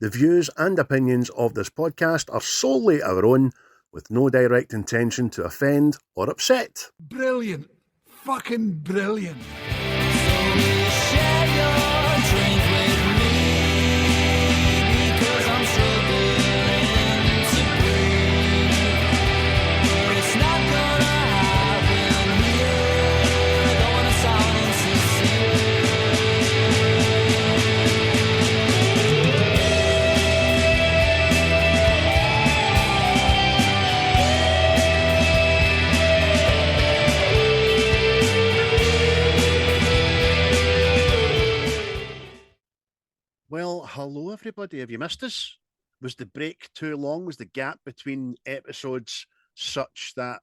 The views and opinions of this podcast are solely our own, with no direct intention to offend or upset. Brilliant. Fucking brilliant. Well, hello everybody. Have you missed us? Was the break too long? Was the gap between episodes such that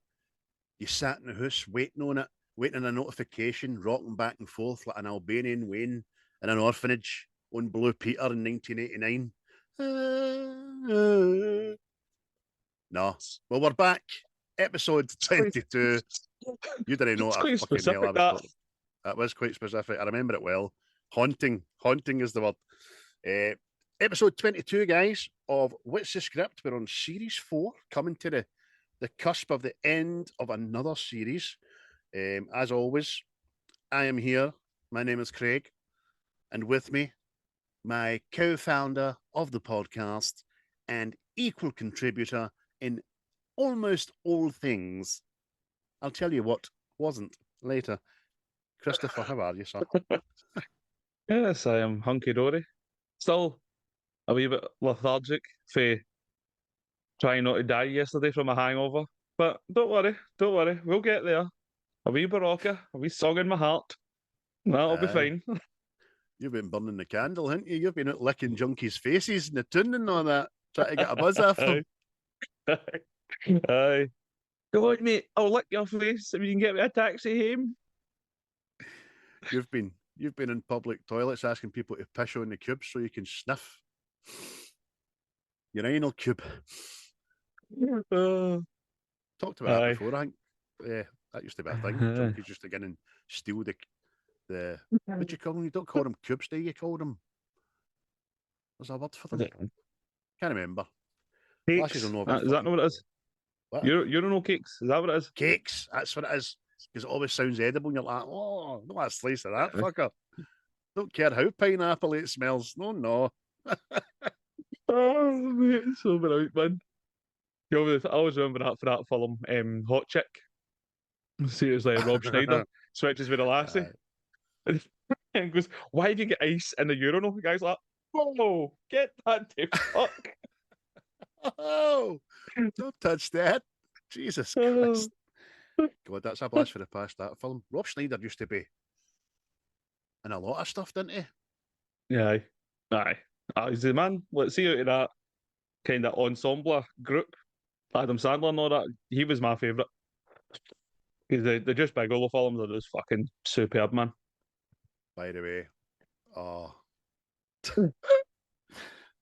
you sat in the house waiting on it, waiting on a notification, rocking back and forth like an Albanian Wayne in an orphanage on Blue Peter in 1989? No. Well, we're back. Episode 22. You didn't know what a fucking hell I was talking. That was quite specific. I remember it well. Haunting is the word. Episode 22, guys, of What's the Script? We're on Series 4, coming to the cusp of the end of another series. As always, I am here. My name is Craig. And with me, my co-founder of the podcast and equal contributor in almost all things. I'll tell you what wasn't later. Christopher, how are you, sir? Yes, I am hunky-dory. Still a wee bit lethargic for trying not to die yesterday from a hangover. But don't worry, we'll get there. A wee barocca, a wee song in my heart. That'll be fine. You've been burning the candle, haven't you? You've been out licking junkies' faces and the tune and all that, trying to get a buzz off them. Aye. Go on, mate. I'll lick your face if you can get me a taxi home. You've been in public toilets asking people to piss on the cube so you can sniff your anal cube. Talked about that before, I think. Yeah, that used to be a thing. Junkies used to get in and steal the what do you call them? You don't call them cubes, do you? You call them... There's a word for them. Can't remember. Cakes. Is that not what it is? What? Urinal cakes. Is that what it is? Cakes. That's what it is. Because it always sounds edible and you're like, oh, don't want a slice of that, fucker. Don't care how pineapple it smells. No. Oh, mate, it's so brilliant, man. I always remember that for that film, Hot Chick. See, it was like Rob Schneider switches with a lassie. And goes, why do you get ice in the urinal? The guy's like, oh, get that to fuck. Oh, don't touch that. Jesus Christ. God, that's a blast for the past, that film. Rob Schneider used to be in a lot of stuff, didn't he? Yeah, aye. He's the man. Let's see out of that kind of ensemble group, Adam Sandler and all that. He was my favourite. Because the Just Bigolo films are just fucking superb, man. By the way,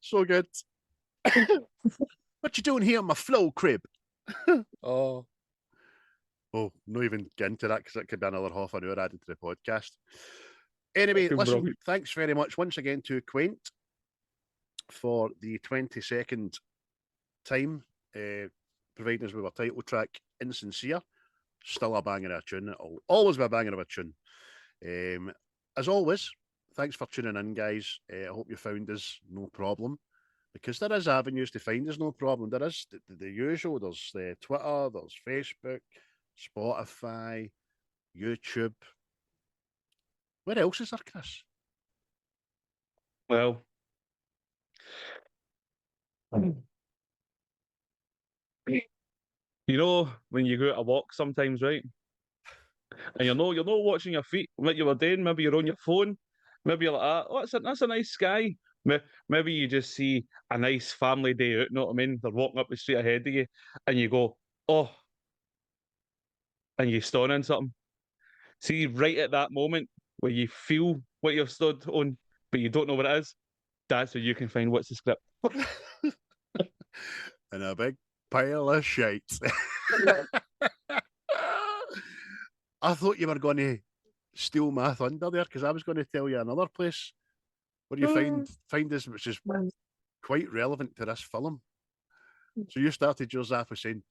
so good. What you doing here in my flow crib? Oh, not even get into that because it could be another half an hour added to the podcast. Anyway, listen, thanks very much once again to Quaint for the 22nd time providing us with our title track, Insincere. Still a banger of a tune. It'll always be a banger of a tune. As always, thanks for tuning in, guys. I hope you found us no problem. Because there is avenues to find us no problem. There is the usual. There's Twitter, there's Facebook, Spotify, YouTube. Where else is there, Chris? Well, you know, when you go out a walk sometimes, right? And you're not watching your feet, what you were doing. Maybe you're on your phone. Maybe you're like, oh, that's a nice sky. Maybe you just see a nice family day out, you know what I mean? They're walking up the street ahead of you, and you go, oh, and you stone on something. See, right at that moment where you feel what you've stood on, but you don't know what it is, that's where you can find What's the Script. And a big pile of shite. I thought you were going to steal my thunder there because I was going to tell you another place where you find us, which is quite relevant to this film. So you started yours off with saying,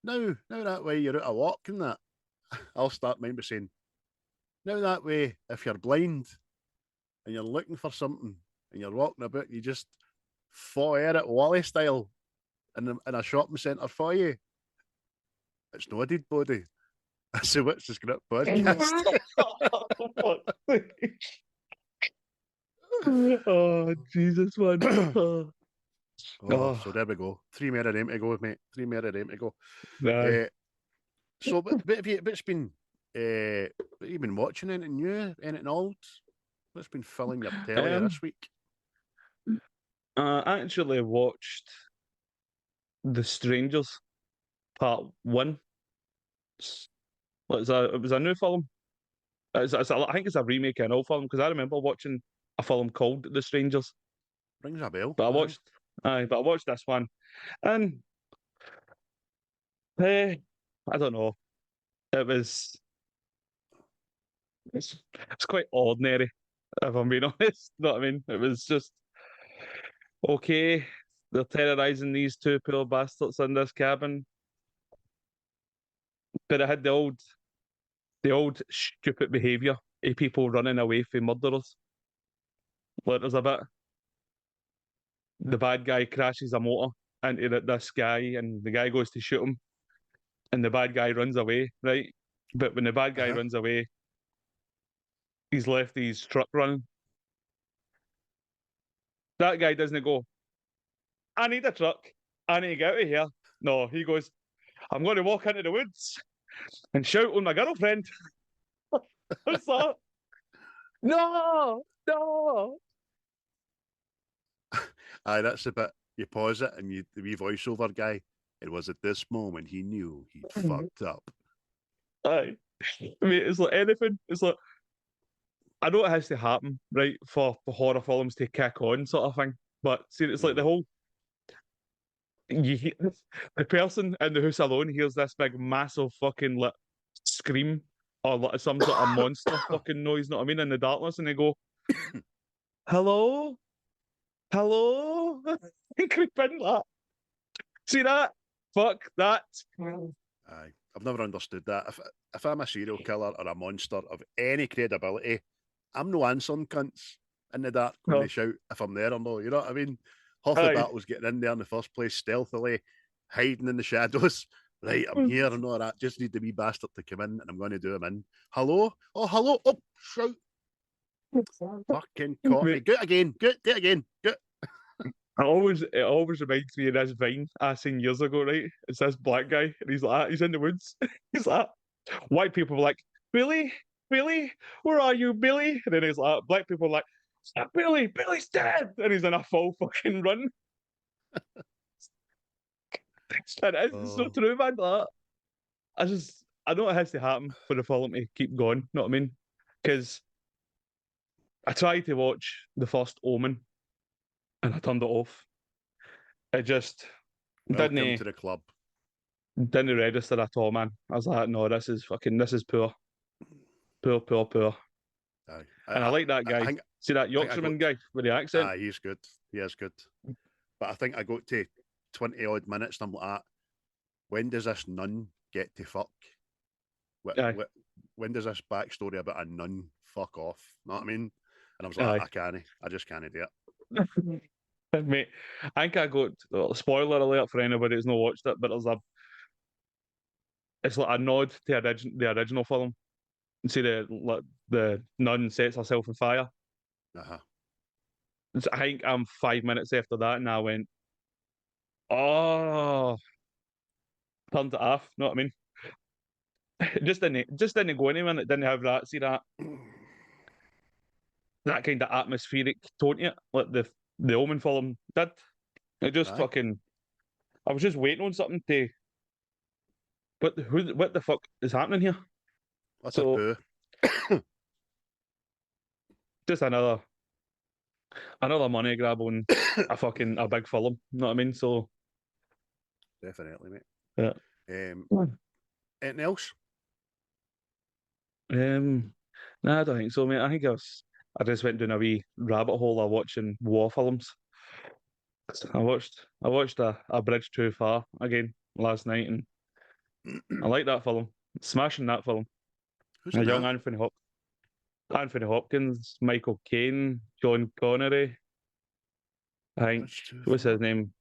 now that way you're out a walk and that. I'll start mine by saying, now that way, if you're blind and you're looking for something and you're walking about, you just fire it Wally style in a shopping centre for you. It's not a dead body. I say, what's the script podcast? Oh, Jesus, man. So there we go. 3 more of them to go, mate. 3 more of them to go. No. So, but it's been, what you been watching anything new, anything old? What's been filling your telly this week? I actually watched The Strangers Part 1. It was a new film. I think it's a remake of an old film because I remember watching a film called The Strangers. Rings a bell. But I watched this one, and I don't know. It's quite ordinary, if I'm being honest. You know what I mean? It was just okay. They're terrorizing these two poor bastards in this cabin, but it had the old stupid behaviour of people running away from murderers. Like there's a bit. The bad guy crashes a motor into this guy, and the guy goes to shoot him, and the bad guy runs away, right? But when the bad guy runs away, he's left his truck running. That guy doesn't go, I need a truck. I need to get out of here. No, he goes, I'm going to walk into the woods and shout on my girlfriend. What's that? No. Aye, that's the bit. You pause it and the wee voiceover guy. It was at this moment he knew he'd fucked up. Aye. I mean, it's like anything. It's like, I know it has to happen, right, for horror films to kick on, sort of thing. But see, it's like the whole. The person in the house alone hears this big, massive fucking like scream or like some sort of monster fucking noise, know what I mean, in the darkness, and they go, hello? And creep in like, see that? Fuck that. Aye, I've never understood that. If I'm a serial killer or a monster of any credibility, I'm no answering cunts in the dark when they shout if I'm there or no. You know what I mean? Half the battle's getting in there in the first place, stealthily, hiding in the shadows. Right, I'm here and all that. Just need the wee bastard to come in, and I'm going to do him in. Hello? Oh, hello? Oh, shout. Fucking caught me. Go it again. Do it again. Go. It always reminds me of this Vine I seen years ago, right? It's this black guy, and he's like, he's in the woods. He's like, white people were like, Billy, where are you, Billy? And then he's like, black people were like, Billy's dead, and he's in a full fucking run. And it's so true, man. That I know it has to happen for the film to keep going. You know what I mean? Because I tried to watch the first Omen, and I turned it off. It just Welcome to the club. Didn't register at all, man. I was like, no, this is poor. Poor. Aye. And I like that guy. See that Yorkshireman guy with the accent? Aye, he's good. He is good. But I think I got to 20 odd minutes and I'm like, when does this nun get to fuck? When does this backstory about a nun fuck off? Know what I mean? And I was like, I just can't do it. Mate, I think I got spoiler alert for anybody who's not watched it, but it's like a nod to the original film. See the nun sets herself on fire. I think I'm 5 minutes after that, and I went, turned it off. Know what I mean? Just didn't go anywhere. It didn't have that. See that kind of atmospheric tone to it, like the Omen film did. It just fucking. I was just waiting on something to. What the fuck is happening here? What's a boo? Just another money grab on a big film. You know what I mean? So definitely, mate. Yeah. Anything else? Nah, I don't think so, mate. I think I just went down a wee rabbit hole of watching war films. I watched a Bridge Too Far again last night, and I like that film. Smashing that film. Who's A in young that? Anthony Hopkins, Michael Caine, John Connery. I think Bridge Too what's Far. his name?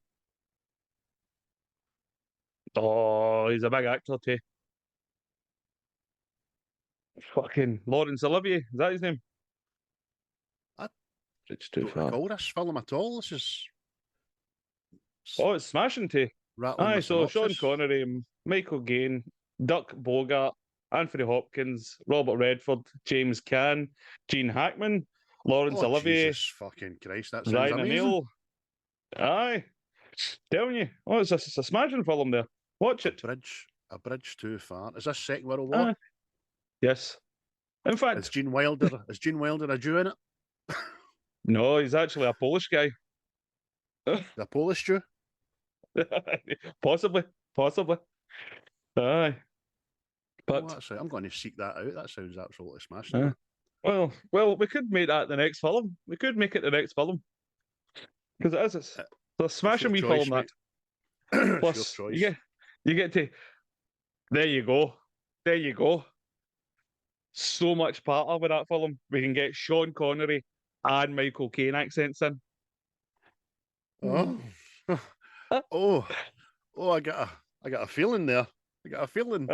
Oh, he's a big actor too. Fucking Laurence Olivier, is that his name? I Bridge Too don't Far. recall this film at all. This is Oh, it's smashing too. rattling Aye, my so Sean synopsis. Connery, Michael Caine, Duck Bogart, Anthony Hopkins, Robert Redford, James Caan, Gene Hackman, Laurence Oh, Olivier, Jesus fucking Christ. That sounds Ryan amazing. O'Neill. Aye, telling you. Oh, it's a smashing film there. Watch it. A bridge too far. Is this Second World War? Aye. Yes. In Is fact, Gene Wilder a Jew in it? no, he's actually a Polish guy. The Polish Jew? Possibly. Aye. But Oh, I'm going to seek that out. That sounds absolutely smashing. well, we could make that the next film. We could make it the next film. Because it is. It's a smashing wee film, that. Plus, choice. you get to. There you go. So much part with that film. We can get Sean Connery and Michael Caine accents in. Oh, I got a feeling there. I got a feeling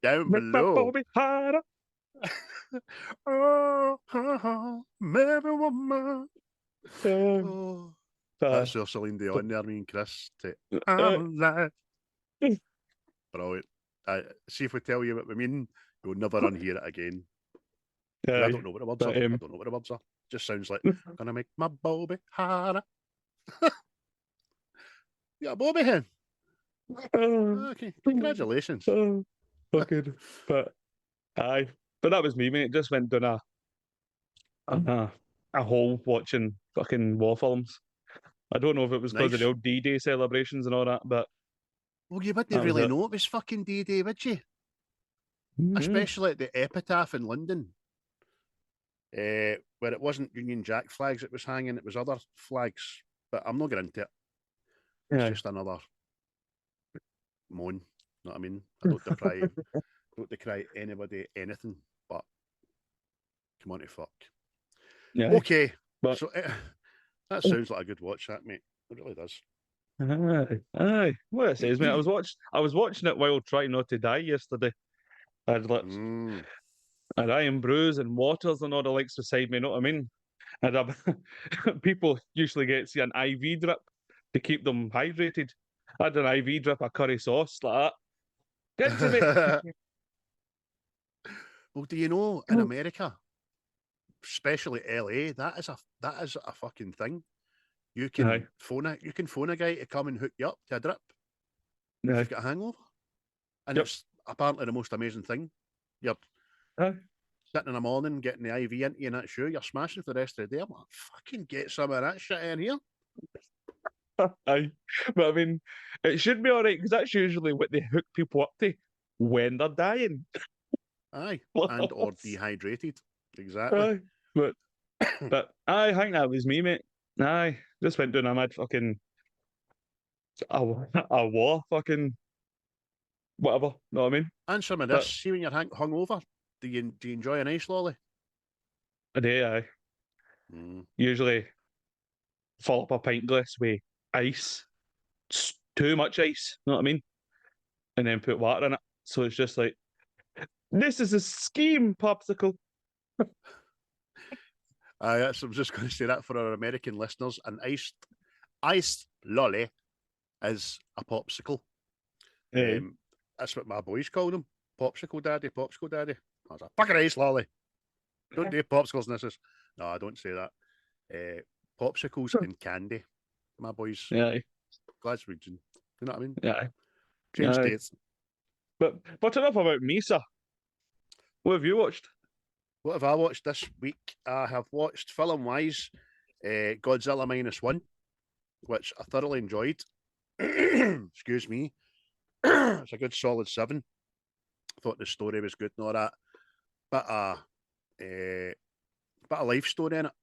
down below. Maybe woman. That's your Celine Dion there, me and Chris. I'm alive. Brilliant. See if we tell you what we mean, you'll never unhear it again. I don't know what the words are. I don't know what the words are. Just sounds like gonna make my Bobby harder. Yeah, Bobby hen. Okay, congratulations. Fucking, but aye, but that was me, mate. Just went down a hole watching fucking war films. I don't know if it was because of the old D-Day celebrations and all that, but well, you wouldn't really know it was fucking D-Day, would you? Especially at the Epitaph in London, where it wasn't Union Jack flags it was hanging, it was other flags. But I'm not getting into it. It's just another moan. You know what I mean? I don't decry anybody anything, but come on to fuck. Yeah. Okay, but so that sounds like a good watch, that mate. It really does. Aye. What it says, mate. I was watching it while trying not to die yesterday. I had like and Iron Brews and Waters and all the likes beside me, you know what I mean? And people usually get an IV drip to keep them hydrated. I had an IV drip of curry sauce like that. Get to me. Well, do you know in America, especially LA, that is a fucking thing. You can phone a guy to come and hook you up to a drip if you've got a hangover. And it's apparently the most amazing thing. You're sitting in the morning, getting the IV into you and that shoe, you're smashing for the rest of the day. I'm like, fucking get some of that shit in here. Aye. But I mean, it should be alright, because that's usually what they hook people up to when they're dying. Aye. And or dehydrated. Exactly. Aye. But I think that was me, mate. Aye. Just went down a mad fucking a war fucking whatever. Know what I mean? Answer me this. See when you're hungover, do you enjoy an ice lolly? A day, aye. Usually fill up a pint glass with ice. Too much ice, you know what I mean? And then put water in it. So it's just like, this is a scheme, popsicle. I was just going to say that for our American listeners. An iced lolly is a popsicle. That's what my boys call them. Popsicle daddy. That's a fucking ice lolly. Don't do popsicles, missus. No, I don't say that. Popsicles and candy. My boys. Yeah. Glaswegian. You know what I mean? Yeah. Change states. But enough about me, sir. What have you watched? What have I watched this week? I have watched film-wise Godzilla -1, which I thoroughly enjoyed. Excuse me. It's a good solid 7. I thought the story was good and all that. But a life story in it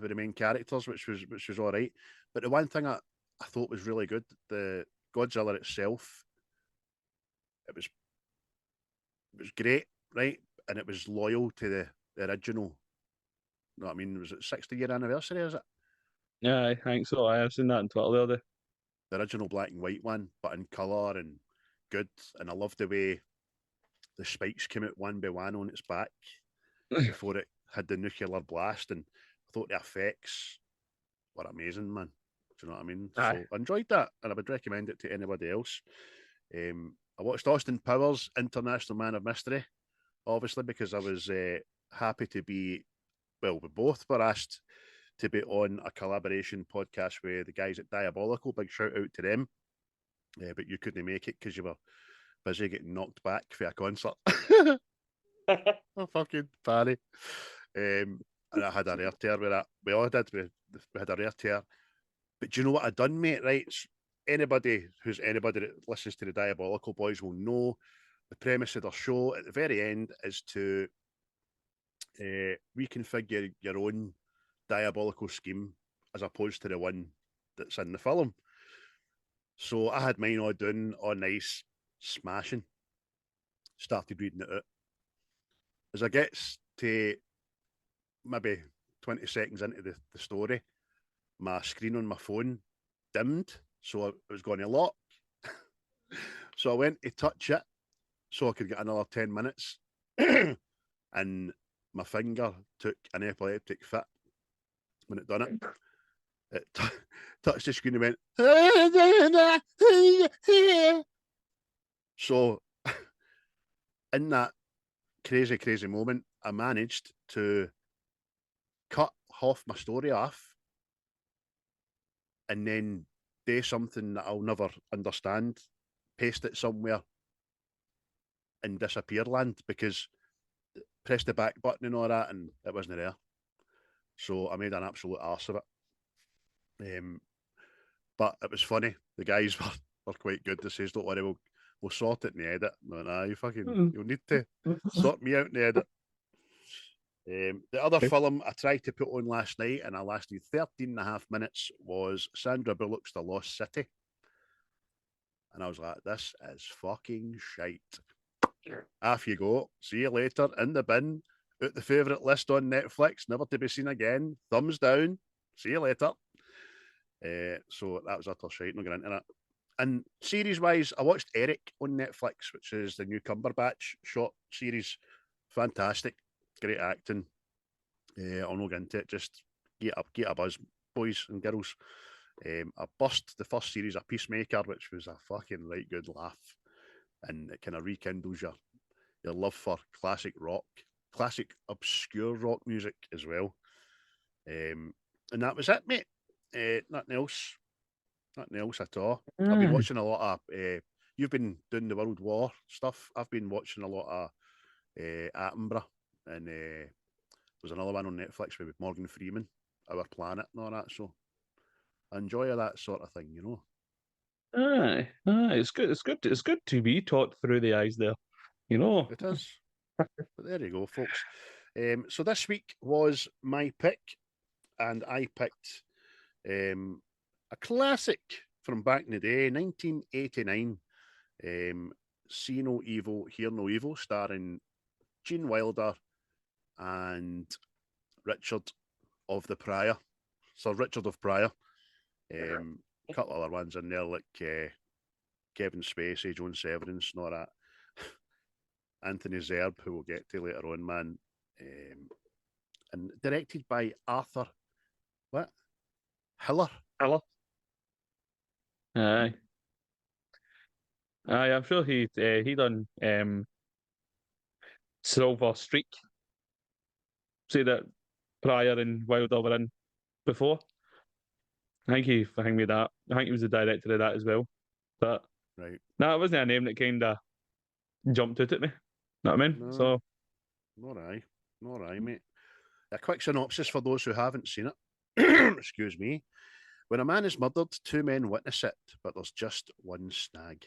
the main characters, which was all right. But the one thing I thought was really good, the Godzilla itself, it was great, right? And it was loyal to the original. You know what I mean? Was it 60-year anniversary, is it? Yeah, I think so. I've seen that on Twitter the other day. The original black and white one, but in colour and good. And I loved the way the spikes came out one by one on its back before it had the nuclear blast. And I thought the effects were amazing, man. Do you know what I mean? Aye. So I enjoyed that, and I would recommend it to anybody else. I watched Austin Powers, International Man of Mystery, obviously, because I was happy to be, well, we both were asked to be on a collaboration podcast with the guys at Diabolical. Big shout out to them. But you couldn't make it because you were busy getting knocked back for a concert. Oh, fucking Barry. And I had a rare tear with that. We all did. We had a rare tear. But do you know what I done, mate? Right? Anybody that listens to the Diabolical Boys will know the premise of their show at the very end is to reconfigure your own diabolical scheme as opposed to the one that's in the film. So I had mine all done, all nice, smashing. Started reading it out. As I gets to maybe 20 seconds into the story, my screen on my phone dimmed, so it was going to lock. So I went to touch it so I could get another 10 minutes. And my finger took an epileptic fit when it done it. It touched the screen and went. So in that crazy moment, I managed to cut half my story off and then do something that I'll never understand, paste it somewhere in disappear land, because press the back button and all that and it wasn't there. So I made an absolute arse of it. But it was funny. The guys were quite good. They says, don't worry, we'll sort it in the edit. No, nah, you'll need to sort me out in the edit. The other film I tried to put on last night and I lasted 13 and a half minutes was Sandra Bullock's The Lost City. And I was like, this is fucking shite. Off you go. See you later. In the bin. Out the favourite list on Netflix. Never to be seen again. Thumbs down. See you later. So that was utter shite. Not going into that. And series-wise, I watched Eric on Netflix, which is the new Cumberbatch short series. Fantastic. Great acting. I'll not get into it. Just get a buzz, boys and girls. I burst the first series of Peacemaker, which was a fucking right good laugh. And it kind of rekindles your love for classic rock, classic obscure rock music as well. And that was it, mate. Nothing else at all. I've been watching a lot of, you've been doing the World War stuff. I've been watching a lot of Attenborough, and there's another one on Netflix with Morgan Freeman, Our Planet and all that. So I enjoy that sort of thing, you know. Aye, it's good to be taught through the eyes there, you know. It is. But there you go, folks. So this week was my pick, and I picked a classic from back in the day, 1989. See No Evil, Hear No Evil, starring Gene Wilder and Richard of the Prior, Sir Richard of Prior. A couple other ones in there like Kevin Spacey, Joan Severence, and all that. Anthony Zerbe, who we'll get to later on, man. And directed by Arthur Hiller. Aye, I'm sure he done Silver Streak. See that Pryor and Wilder were in before. I think he made that. I think he was the director of that as well. But right, no, it wasn't a name that kind of jumped out at me. Know what I mean? No. So, not right, mate. A quick synopsis for those who haven't seen it. Excuse me. When a man is murdered, two men witness it, but there's just one snag.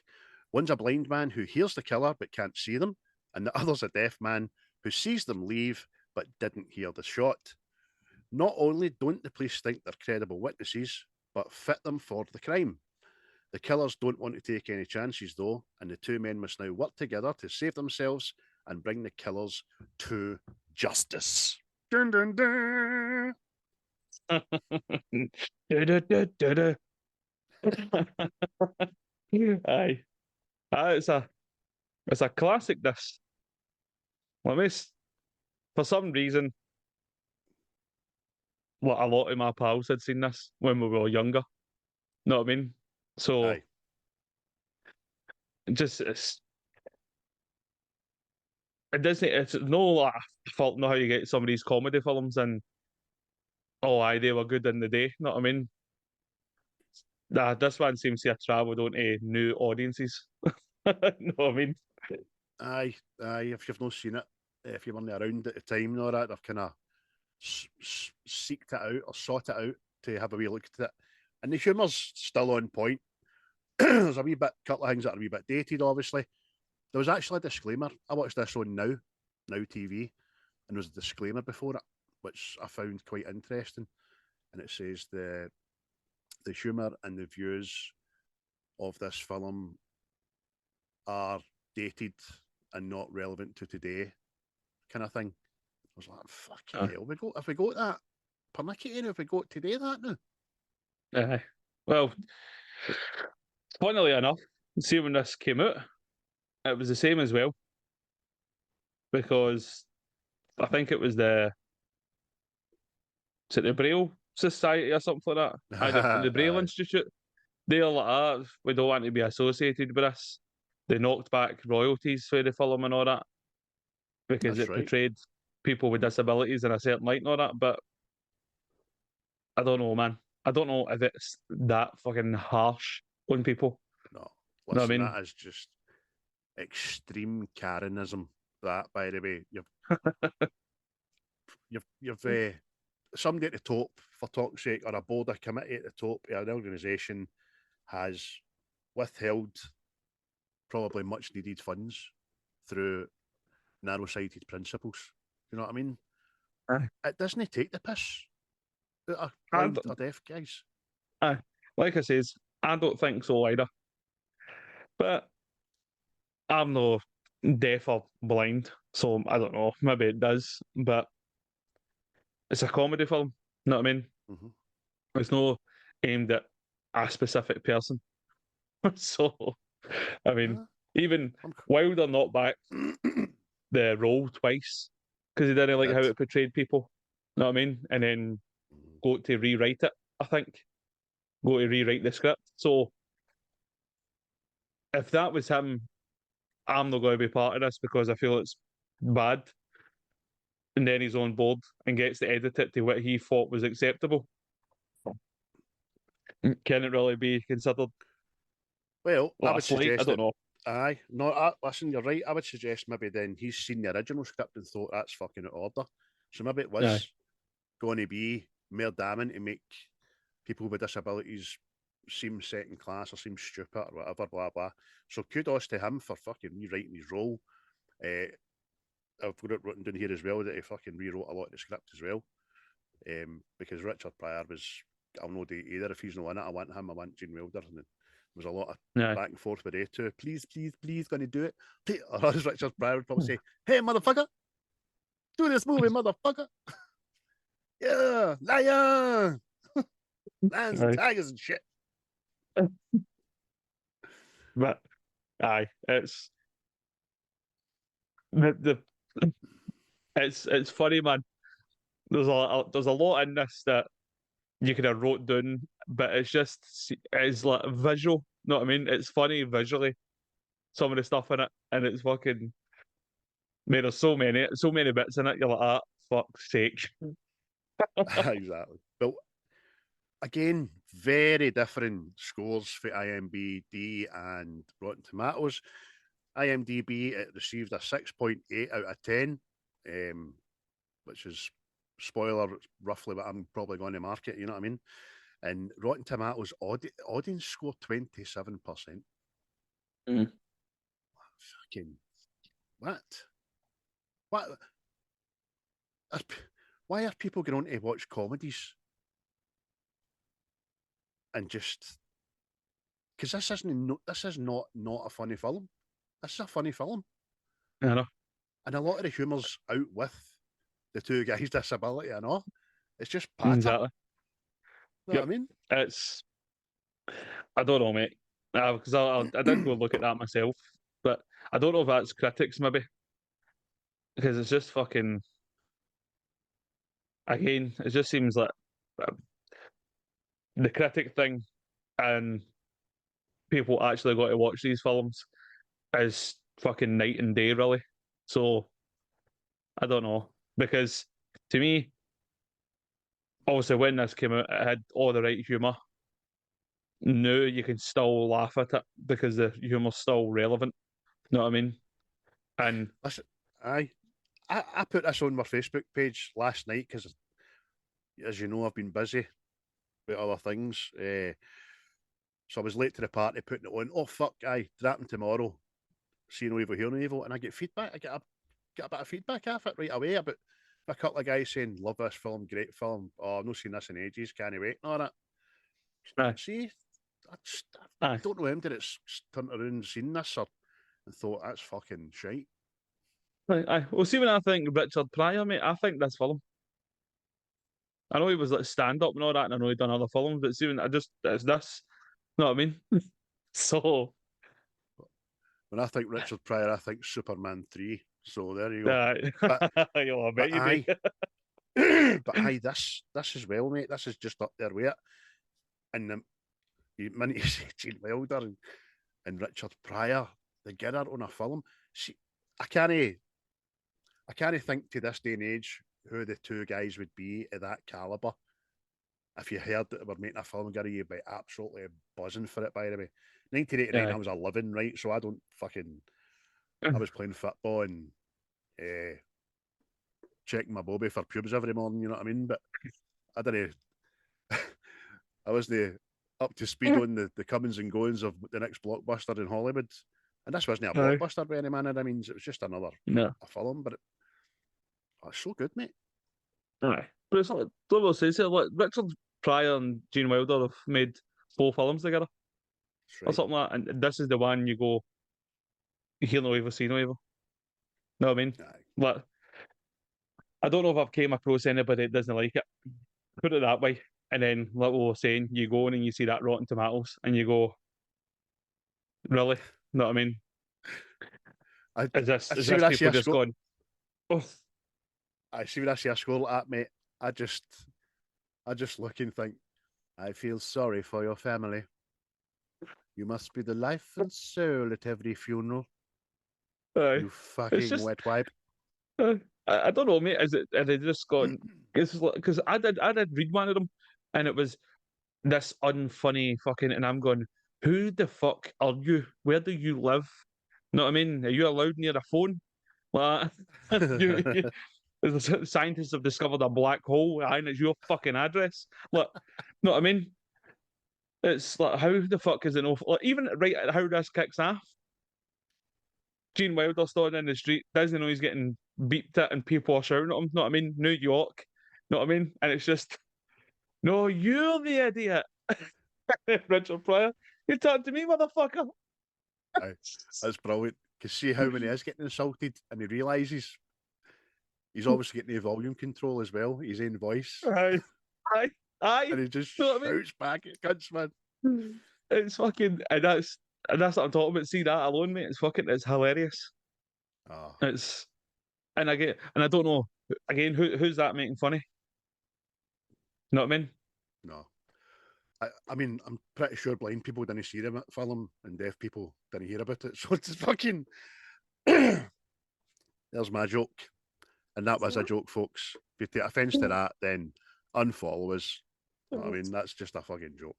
One's a blind man who hears the killer but can't see them, and the other's a deaf man who sees them leave but didn't hear the shot. Not only don't the police think they're credible witnesses, but fit them for the crime. The killers don't want to take any chances, though, and the two men must now work together to save themselves and bring the killers to justice. Dun, dun, dun. Aye. It's a classic, this. For some reason, a lot of my pals had seen this when we were younger. Know what I mean? So, Aye. it's no fault know how you get some of these comedy films and they were good in the day. Know what I mean? This one seems to have travelled onto new audiences. Know what I mean? Aye. If you've not seen it, if you weren't around at the time and all that, they've kind of seeked it out or sought it out to have a wee look at it. And the humour's still on point. There's a couple of things that are a wee bit dated, obviously. There was actually a disclaimer. I watched this on Now TV, and there was a disclaimer before it, which I found quite interesting. And it says the humour and the views of this film are dated and not relevant to today, kind of thing. I was like, fucking hell, if we got that, pernickety, if we got today that now. Well, funnily enough, see when this came out, it was the same as well. Because I think it was the Braille Society or something like that. The Braille Institute. They're like, we don't want to be associated with this. They knocked back royalties for the film and all that because it portrayed people with disabilities in a certain light and all that. But I don't know, man. I don't know if it's that fucking harsh on people. No. Listen, know what I mean? That is just extreme Karenism. That, by the way, you've somebody at the top, for talk's sake, or a board or committee at the top of an organisation has withheld probably much needed funds through narrow-sighted principles. You know what I mean? It doesn't take the piss out of blind or deaf guys. Like I says, I don't think so either. But I'm no deaf or blind, so I don't know. Maybe it does, but it's a comedy film. You know what I mean? Mm-hmm. It's not aimed at a specific person. So, I mean, even Wilder knocked back the role twice because he didn't like how it portrayed people. You know what I mean? And then go to rewrite it, I think. Go to rewrite the script. So, if that was him, I'm not going to be part of this because I feel it's bad. And then he's on board and gets to edit it to what he thought was acceptable. Can it really be considered? Well, I would suggest I don't know. Aye, no, listen, you're right. I would suggest maybe then he's seen the original script and thought that's fucking out of order. So maybe it was going to be more damning to make people with disabilities seem second class or seem stupid or whatever, blah, blah. So kudos to him for fucking rewriting his role. I've got it written down here as well that he fucking rewrote a lot of the script as well. Because Richard Pryor was, I'll know either if he's not in it, I want him, I want Gene Wilder. And there was a lot of back and forth with they two. Please, going to do it. Or as Richard Pryor would probably say, hey, motherfucker, do this movie, motherfucker. Yeah, lion. Lions and tigers and shit. But, it's it's funny, man. There's a lot in this that you could have wrote down, but it's like visual. Know what I mean? It's funny visually, some of the stuff in it, and it's fucking. Man, there's so many bits in it. You're like, fuck's sake. Exactly. But again, very different scores for IMDb and Rotten Tomatoes. IMDb, it received a 6.8 out of 10, which is, spoiler, roughly what I'm probably going to market, you know what I mean? And Rotten Tomatoes audience score 27%. Fucking what? Why are people going on to watch comedies and just because this is not a funny film. This is a funny film, I know. and a lot of the humour's out with the two guys' disability and all. It's just patter. Exactly. You know what I mean? It's I don't know, mate. Because I did go look at that myself, but I don't know if that's critics maybe because it's just fucking. Again, it just seems like the critic thing and people actually got to watch these films is fucking night and day, really. So I don't know because to me, obviously, when this came out, it had all the right humour. Now you can still laugh at it because the humour's still relevant. You know what I mean? And listen, I put this on my Facebook page last night because, as you know, I've been busy with other things. So I was late to the party putting it on. Oh fuck, dropping tomorrow. See no evil, hear no evil, and I get feedback. I get a bit of feedback off it right away. About a couple of guys saying, "Love this film, great film." Oh, I've not seen this in ages. Can't wait. And all that. See, I don't know him. Did it turned around and seen this and thought that's fucking shite. Well, see, when I think Richard Pryor, mate, I think this film. I know he was like stand up and all that, and I know he'd done other films, but see, when it's this. You know what I mean? So when I think Richard Pryor, I think Superman 3. So there you go. I bet you do. But this as well, mate. This is just up there with it. And you meant to say Gene Wilder and Richard Pryor together on a film. See, I can't think to this day and age who the two guys would be of that caliber. If you heard that they were making a film, Gary, you'd be absolutely buzzing for it, by the way. 1989, I was 11, right? So I don't fucking... I was playing football and checking my bobby for pubes every morning, you know what I mean? But I didn't... I wasn't up to speed on the comings and goings of the next blockbuster in Hollywood. And this wasn't a blockbuster by any manner. I mean, it was just another a film, but it's so good, mate. Aye. But it's like, what says here, like, Richard Pryor and Gene Wilder have made 4 films together. Right. Or something like that. And this is the one you go, you hear no evil, see no evil. Know what I mean? Aye. But I don't know if I've came across anybody that doesn't like it. Put it that way. And then, like we were saying, you go in and you see that Rotten Tomatoes and you go, really? Know what I mean? Is this people just going, oh. I see when I see a score like that, mate. I just look and think, I feel sorry for your family. You must be the life and soul at every funeral. You fucking wet wipe. I don't know, mate. Are they just gone? Because I did read one of them, and it was this unfunny fucking. And I'm going, who the fuck are you? Where do you live? Know what I mean? Are you allowed near a phone? Like, the scientists have discovered a black hole, and it's your fucking address. Like, know what I mean? It's like, how the fuck is it no? Like, even right at how this kicks off, Gene Wilder standing in the street doesn't know he's getting beeped at, and people are shouting at him. Know what I mean? New York. Know what I mean? And it's just, no, you're the idiot, Richard Pryor. You talk to me, motherfucker. That's brilliant. Because see how when he is getting insulted and he realises he's obviously getting the volume control as well, his own voice. Aye. And he just shouts back at Kurtzman. It's fucking, and that's what I'm talking about. See that alone, mate? It's hilarious. Oh. And I don't know, again, who's that making funny? Know what I mean? No. I mean, I'm pretty sure blind people didn't see the film and deaf people didn't hear about it. So it's fucking... There's my joke. And that was a joke, folks. If you take offence to that, then unfollow us. You know what I mean? That's just a fucking joke.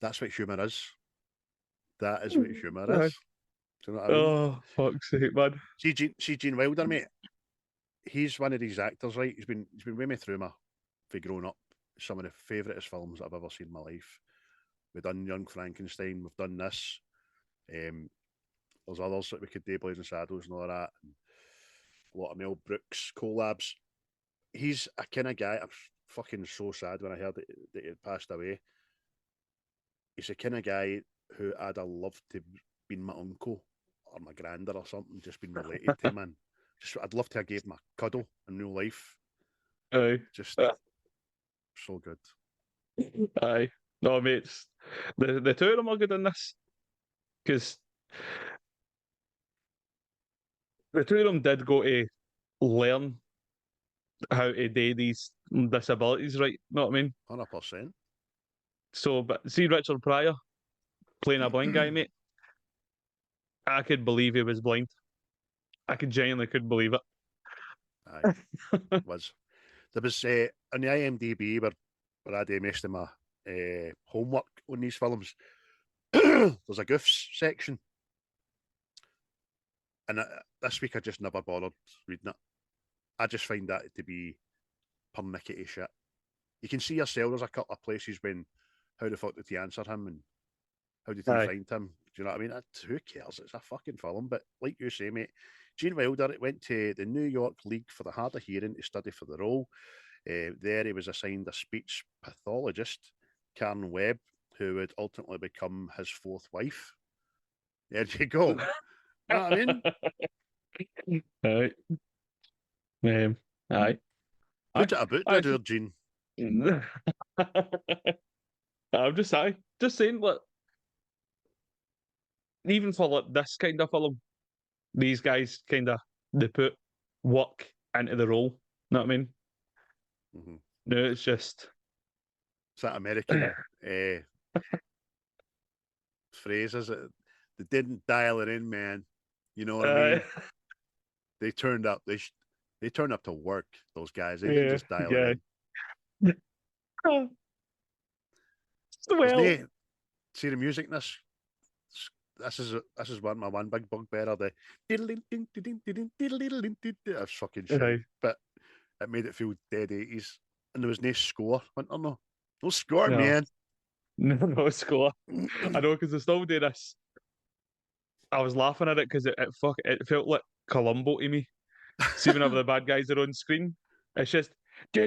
That's what humour is. That is what humour is. Do you know what I mean? Oh, fuck's sake, man. See Gene Wilder, mate. He's one of these actors, right? He's been with me through for growing up. Some of the favouriteest films I've ever seen in my life. We've done Young Frankenstein. We've done this. There's others that we could do, Blazing Saddles and all that. And a lot of Mel Brooks collabs. he's a kind of guy. I'm fucking so sad when I heard that he had passed away. He's the kind of guy who I'd have loved to be my uncle or my granddad or something, just been related to, man. Just I'd love to have gave him a cuddle in real life. Aye. Just so good. Aye. No, mates. The two of them are good in this. Because the two of them did go to learn how to do these disabilities, right? Know what I mean? 100%. So, but see Richard Pryor playing a blind guy, mate. I could believe he was blind. I genuinely couldn't believe it. Aye, was. There was on the IMDb where I do most of my homework on these films. There's a goofs section, and this week I just never bothered reading it. I just find that to be pernickety shit. You can see yourself. There's a couple of places when how the fuck did he answer him and how did he find him? Do you know what I mean? Who cares? It's a fucking film. But like you say, mate, Gene Wilder went to the New York League for the Hard of Hearing to study for the role. There he was assigned a speech pathologist, Karen Webb, who would ultimately become his fourth wife. There you go. You know what I mean? Aye. Aye. Put it about there, Gene. I'm just saying, look, even for like this kind of film, these guys they put work into the role. Know what I mean? Mm-hmm. No, it's just that American phrase, is it? They didn't dial it in, man. You know what I mean? They turned up. They turned up to work. Those guys. They didn't just dial it in. Well, see the music in this. This is my one big bugbear. The that's fucking shit. But it made it feel dead 80s. And there was no score. No score, no. man. No score. I know, because they still do this. I was laughing at it because it felt like Columbo to me. See, whenever the bad guys are on screen, it's just a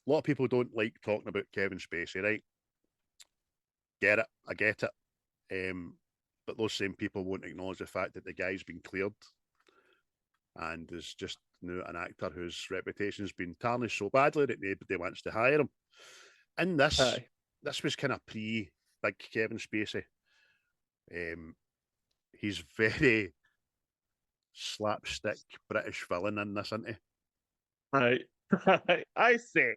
lot of people don't like talking about Kevin Spacey, right? Get it, I get it. But those same people won't acknowledge the fact that the guy's been cleared and is just an actor whose reputation has been tarnished so badly that nobody wants to hire him. And this was kind of pre-big Kevin Spacey. He's very slapstick British villain in this, isn't he? Right. I say.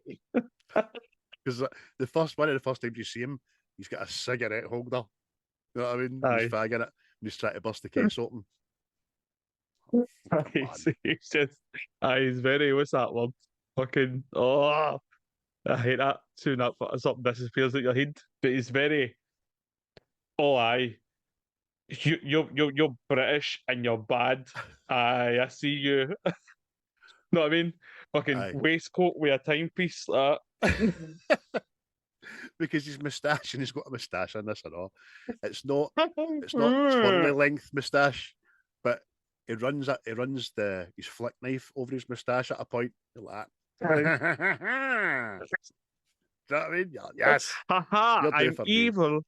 Because the first time you see him, he's got a cigarette holder. You know what I mean? He's fagging it and he's trying to bust the case open. He's just, he's very, what's that word? Fucking, I hate that. Soon that something disappears at your head. But he's very, you're British and you're bad. I see you. Know what I mean? Fucking waistcoat with a timepiece. Because his moustache, and he's got a moustache on this and all. It's not twirly length moustache, but he runs his flick knife over his moustache at a point. Like that. Do you know what I mean? Yes. Haha, I'm evil.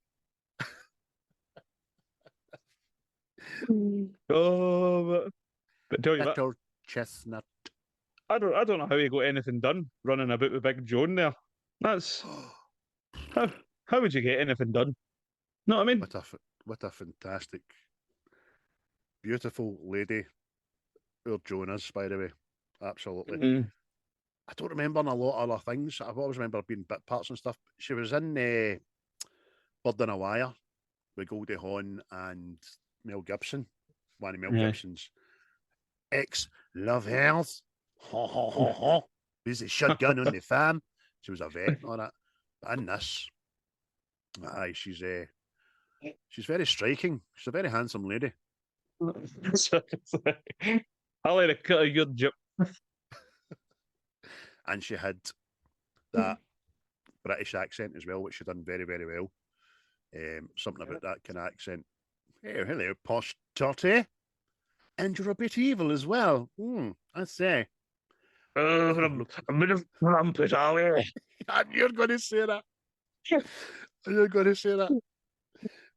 But tell you that. Chestnut. I don't know how he got anything done running about with Big Joan there. That's how would you get anything done? Know what I mean? What a fantastic, beautiful lady Earl Joan is, by the way. Absolutely. Mm. I don't remember a lot of other things. I've always remember being bit parts and stuff. She was in Bird on a Wire with Goldie Hawn and Mel Gibson. One of Mel Gibson's ex-lovers. Ha ha ha ha. There's a shotgun on the farm. She was a vet and all that. And this. Aye, she's very striking. She's a very handsome lady. I like a cut of your jip. And she had that British accent as well, which she done very, very well. Something about that kind of accent. Hey, hello, posh totty. And you're a bit evil as well. I say. A bit of crumpet, are we? And you're going to say that. You're going to say that.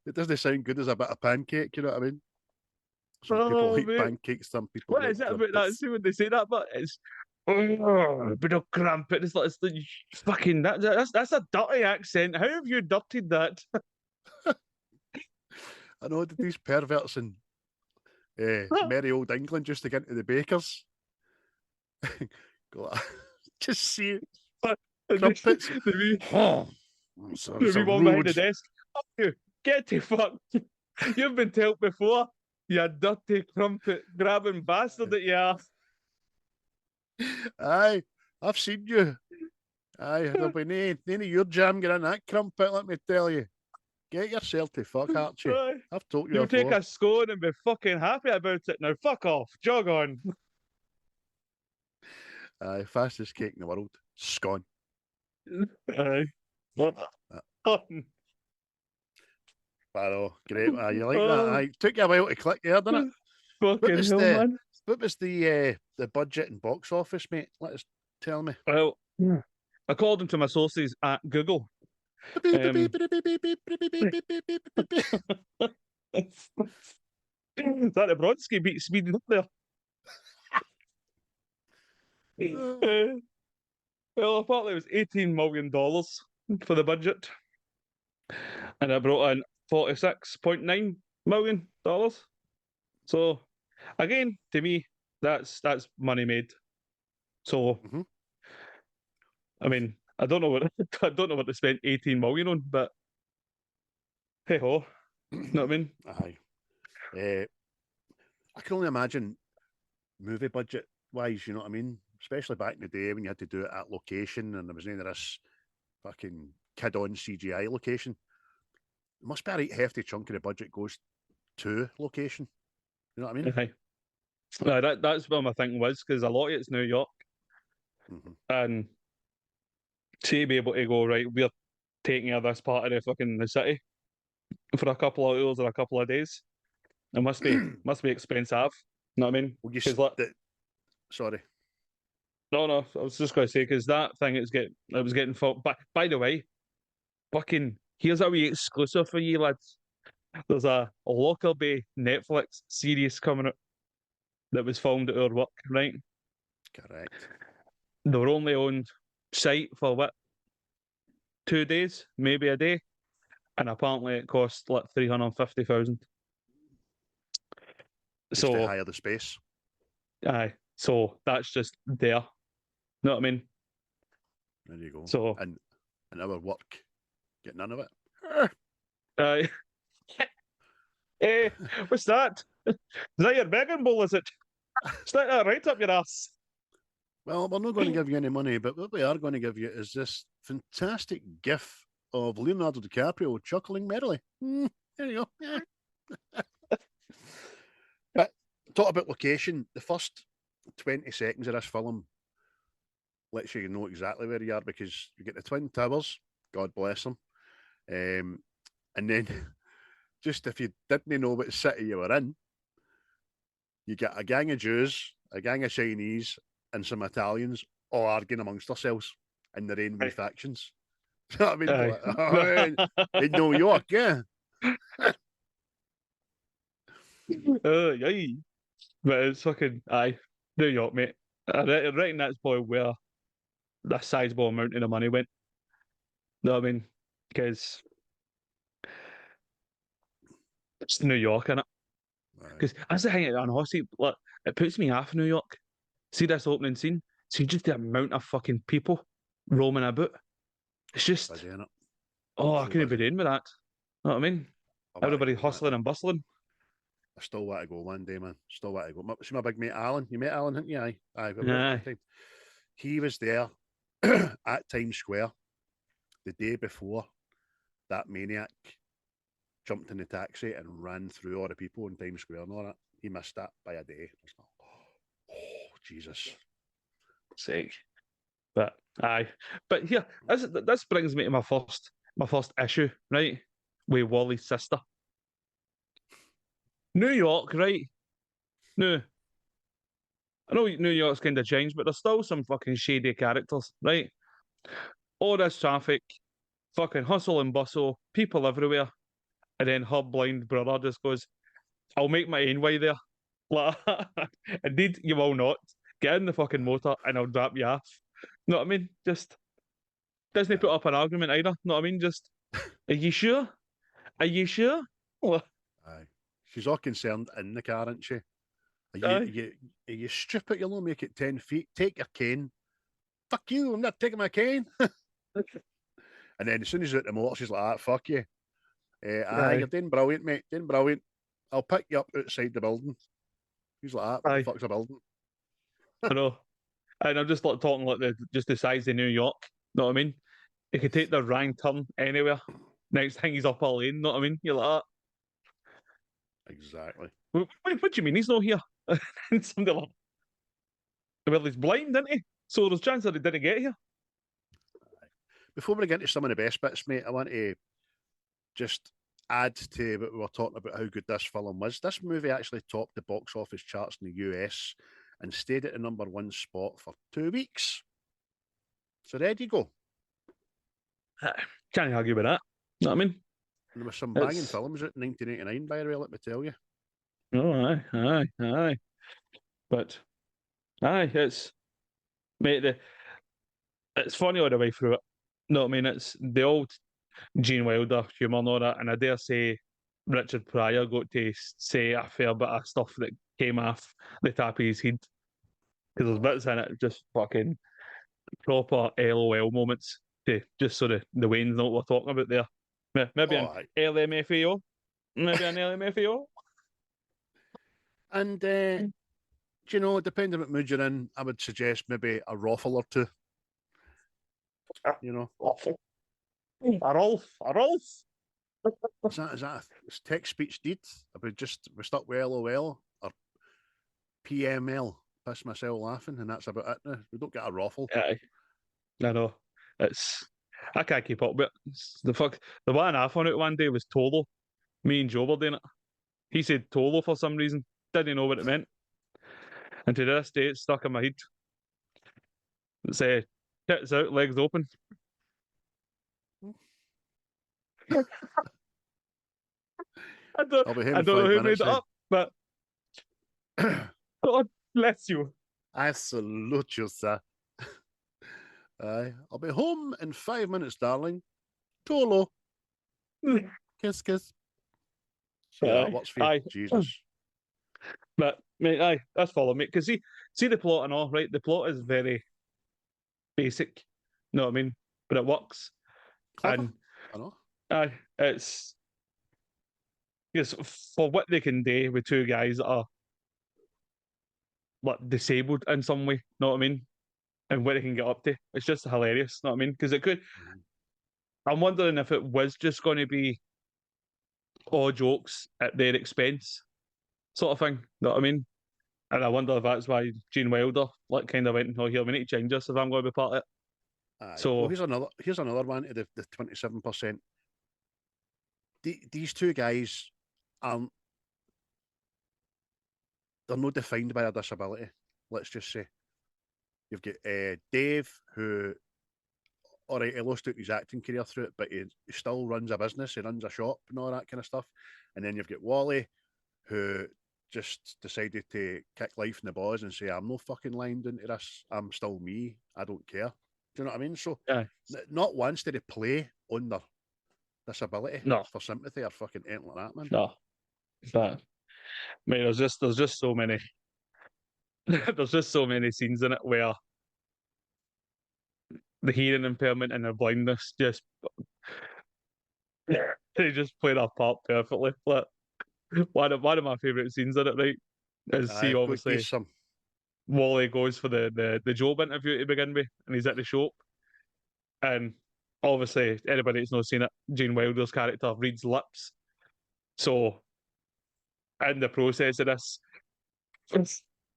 It doesn't sound good as a bit of pancake, you know what I mean? Some people like pancakes, some people What like is it crumpets. about that? See when they say that, but it's a bit of crumpet. It's like fucking that's a dirty accent. How have you dirtied that? I know that these perverts in merry old England just to get into the bakers. Just see it. Crumpets. The one behind the desk. Fuck you. Get to fuck. You've been told before. You dirty crumpet grabbing bastard that you are. Aye, I've seen you. Aye, there'll be none of your jam getting in that crumpet, let me tell you. Get yourself to fuck, Archie. I've told you You'll before. take a scone and be fucking happy about it. Now fuck off. Jog on. Aye, fastest cake in the world. Scone. Aye. I know, great. You like that? Aye, took you a while to click there, didn't it? Fucking hell, man. What was the budget and box office, mate? Tell me. Well, according to my sources at Google. Is that the Brodsky beat speeding up there? Well, apparently it was $18 million for the budget. And I brought in $46.9 million. So again, to me, that's money made. So I mean, I don't know what they spent 18 million on, but hey ho. You know what I mean? Aye. I can only imagine movie budget wise, you know what I mean? Especially back in the day when you had to do it at location and there was none of this fucking kid on CGI location. It must be a right hefty chunk of the budget goes to location. You know what I mean? Aye. That's where my thinking was, because a lot of it's New York. And to be able to go, right, we're taking you this part of the city for a couple of hours or a couple of days. It must be expensive. You know what I mean? Well, sorry. No, I was just going to say, because that thing it was getting fought. By the way, fucking, here's a wee exclusive for you lads. There's a Lockerbie Netflix series coming out that was filmed at our work, right? Correct. They were only on site for what? 2 days, maybe a day, and apparently it cost like 350,000. So to hire the space. Aye, so that's just there. Know what I mean? There you go. So and our work, get none of it. Aye. Hey, what's that? Is that your begging bowl? Is it? Stick that right up your ass. Well, we're not going to give you any money, but what we are going to give you is this fantastic gif of Leonardo DiCaprio chuckling merrily. There you go. But talk about location. The first 20 seconds of this film lets you know exactly where you are because you get the Twin Towers, God bless them. And then just if you didn't know what city you were in, you get a gang of Jews, a gang of Chinese, and some Italians all arguing amongst themselves in their own wee factions. You know what I mean? In New York, yeah. Aye. But it's fucking New York, mate. I reckon that's probably where the sizable amount of the money went. You know what I mean? Because it's New York, innit? Because that's the thing, honestly, look, it puts me off New York. See this opening scene? See just the amount of fucking people roaming about. It's just, busy, I couldn't be doing with that. You know what I mean? Everybody hustling and bustling. I still want to go one day, man. Still want to go. See my big mate Alan. You met Alan, didn't you? Aye. He was there at Times Square the day before that maniac jumped in the taxi and ran through all the people in Times Square and all that. He missed that by a day. Oh, Jesus. Sake. But here, this brings me to my first issue, right? With Wally's sister. New York, right? No, I know New York's kind of changed, but there's still some fucking shady characters, right? All this traffic, fucking hustle and bustle, people everywhere, and then her blind brother just goes, "I'll make my own way there." Like, indeed, you will not. Get in the fucking motor and I'll drop you off. Know what I mean? Just doesn't put up an argument either. Know what I mean? Just, are you sure? Are you sure? Aye. She's all concerned in the car, isn't she? Aye. Are you stupid? You'll only make it 10 feet. Take your cane. Fuck you, I'm not taking my cane. And then as soon as she's at the motor, she's like, ah, fuck you. Aye, you're doing brilliant, mate. Doing brilliant. I'll pick you up outside the building. He's like, ah, what the fuck's a building? I know. And I'm just like talking like just the size of New York. Know what I mean? He could take the wrong turn anywhere. Next thing he's up a lane. Know what I mean? You're like that. Exactly. What do you mean he's not here? And somebody like, well, he's blind, isn't he? So there's a chance that he didn't get here. Before we get into some of the best bits, mate, I want to just add to what we were talking about, how good this film was. This movie actually topped the box office charts in the US and stayed at the #1 spot for 2 weeks. So there you go. Can't argue with that. Know what I mean? And there were some banging films out in 1989, by the way, let me tell you. Oh, aye. But, aye, it's, mate, it's funny all the way through it. No, I mean, it's the old Gene Wilder humour and all that, and I dare say Richard Pryor got to say a fair bit of stuff that came off the top of his head. Because there's bits in it, just fucking proper LOL moments to just sort of the Waynes know what we're talking about there. Maybe an LMFAO. Maybe an LMFAO. And, do you know, depending on what mood you're in, I would suggest maybe a raffle or two. You know? A Rolf. Is that is text speech deed? We stuck with LOL or PML. Piss myself laughing, and that's about it now. We don't get a raffle. Aye. I know. I can't keep up with it. The one I found out one day was Tolo. Me and Joe were doing it. He said Tolo for some reason. Didn't know what it meant. And to this day, it's stuck in my head. It's tits out, legs open. I don't know who made it up, but God bless you. I salute you, sir. Aye, I'll be home in 5 minutes, darling. Tolo. Kiss, kiss. Yeah, that works for you. Jesus. But, mate, aye, that's follow me. Because see the plot and all, right? The plot is very basic. Know what I mean? But it works. Clever. And I know. aye, it's for what they can do with two guys that are disabled in some way, know what I mean? And what they can get up to. It's just hilarious, know what I mean? Because it could. I'm wondering if it was just going to be all jokes at their expense, sort of thing, know what I mean? And I wonder if that's why Gene Wilder kind of went, "Oh, here, we need to change this if I'm going to be part of it." Aye. So well, here's another one to the 27%. These two guys aren't. They're not defined by a disability. Let's just say you've got Dave, who, all right, he lost out his acting career through it, but he still runs a business. He runs a shop and all that kind of stuff. And then you've got Wally, who just decided to kick life in the balls and say, "I'm no fucking lying into this. I'm still me. I don't care." Do you know what I mean? So, not once did he play on their disability for sympathy or fucking anything like that, man. No, but mate, there's just so many. There's just so many scenes in it where the hearing impairment and their blindness just they just play their part perfectly. But one of my favourite scenes in it, right, is see obviously Wally goes for the job interview to begin with, and he's at the shop, and obviously anybody that's not seen it, Gene Wilder's character reads lips, so in the process of this,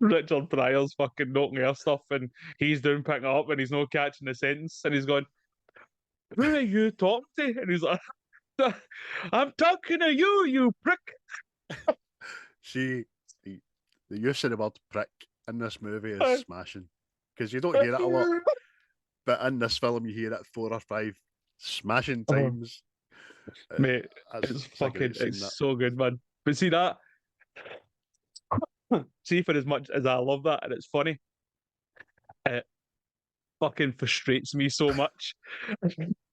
Richard Pryor's fucking knocking her stuff, and he's doing picking it up, and he's not catching the sentence, and he's going, "Who are you talking to?" And he's like, "I'm talking to you, you prick." See, the use of the word prick in this movie is smashing. Because you don't hear it a lot. But in this film, you hear it 4 or 5 smashing times. Mate, it's so good, man. But see that? See, for as much as I love that and it's funny, it fucking frustrates me so much.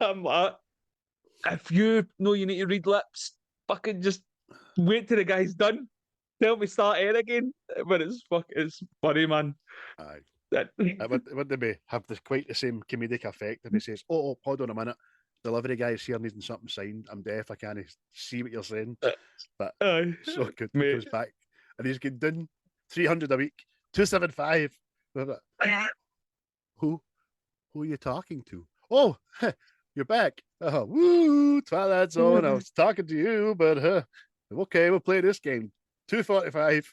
I'm like, if you know you need to read lips, fucking just wait till the guy's done. Tell me start air again. But it's funny, man. Aye. It wouldn't have quite the same comedic effect if he says, oh, hold on a minute. Delivery guy's here needing something signed. I'm deaf. I can't see what you're saying. But so good. He goes back and he's getting done 300 a week, 275. Who are you talking to? Oh, you're back. Woo, Twilight's on. I was talking to you, but okay, we'll play this game. 245.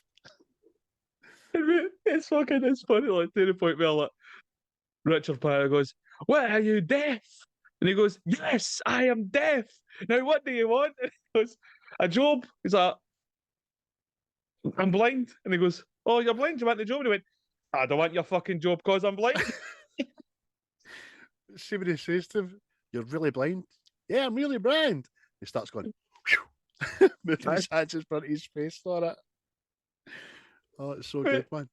It's funny, like, to the point where like, Richard Pryor goes, "What, are you deaf?" And he goes, "Yes, I am deaf. Now what do you want?" And he goes, "A job." He's like, "I'm blind." And he goes, "Oh, you're blind? You want the job?" And he went, "I don't want your fucking job because I'm blind." See what he says to him? "You're really blind?" "Yeah, I'm really blind." He starts going, moving his hands in front of his face for it. Oh, it's so good, man.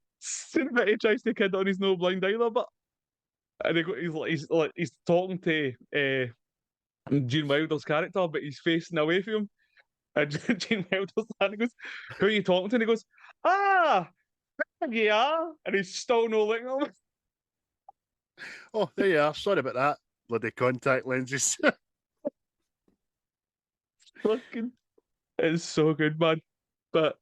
He tries to kid on he's no blind either, but and he's talking to Gene Wilder's character, but he's facing away from him. And Gene Wilder's and he goes, "Who are you talking to?" And he goes, "Ah, yeah." And he's still no looking at him. Oh, there you are. Sorry about that. Bloody contact lenses. Fucking, it's so good, man. But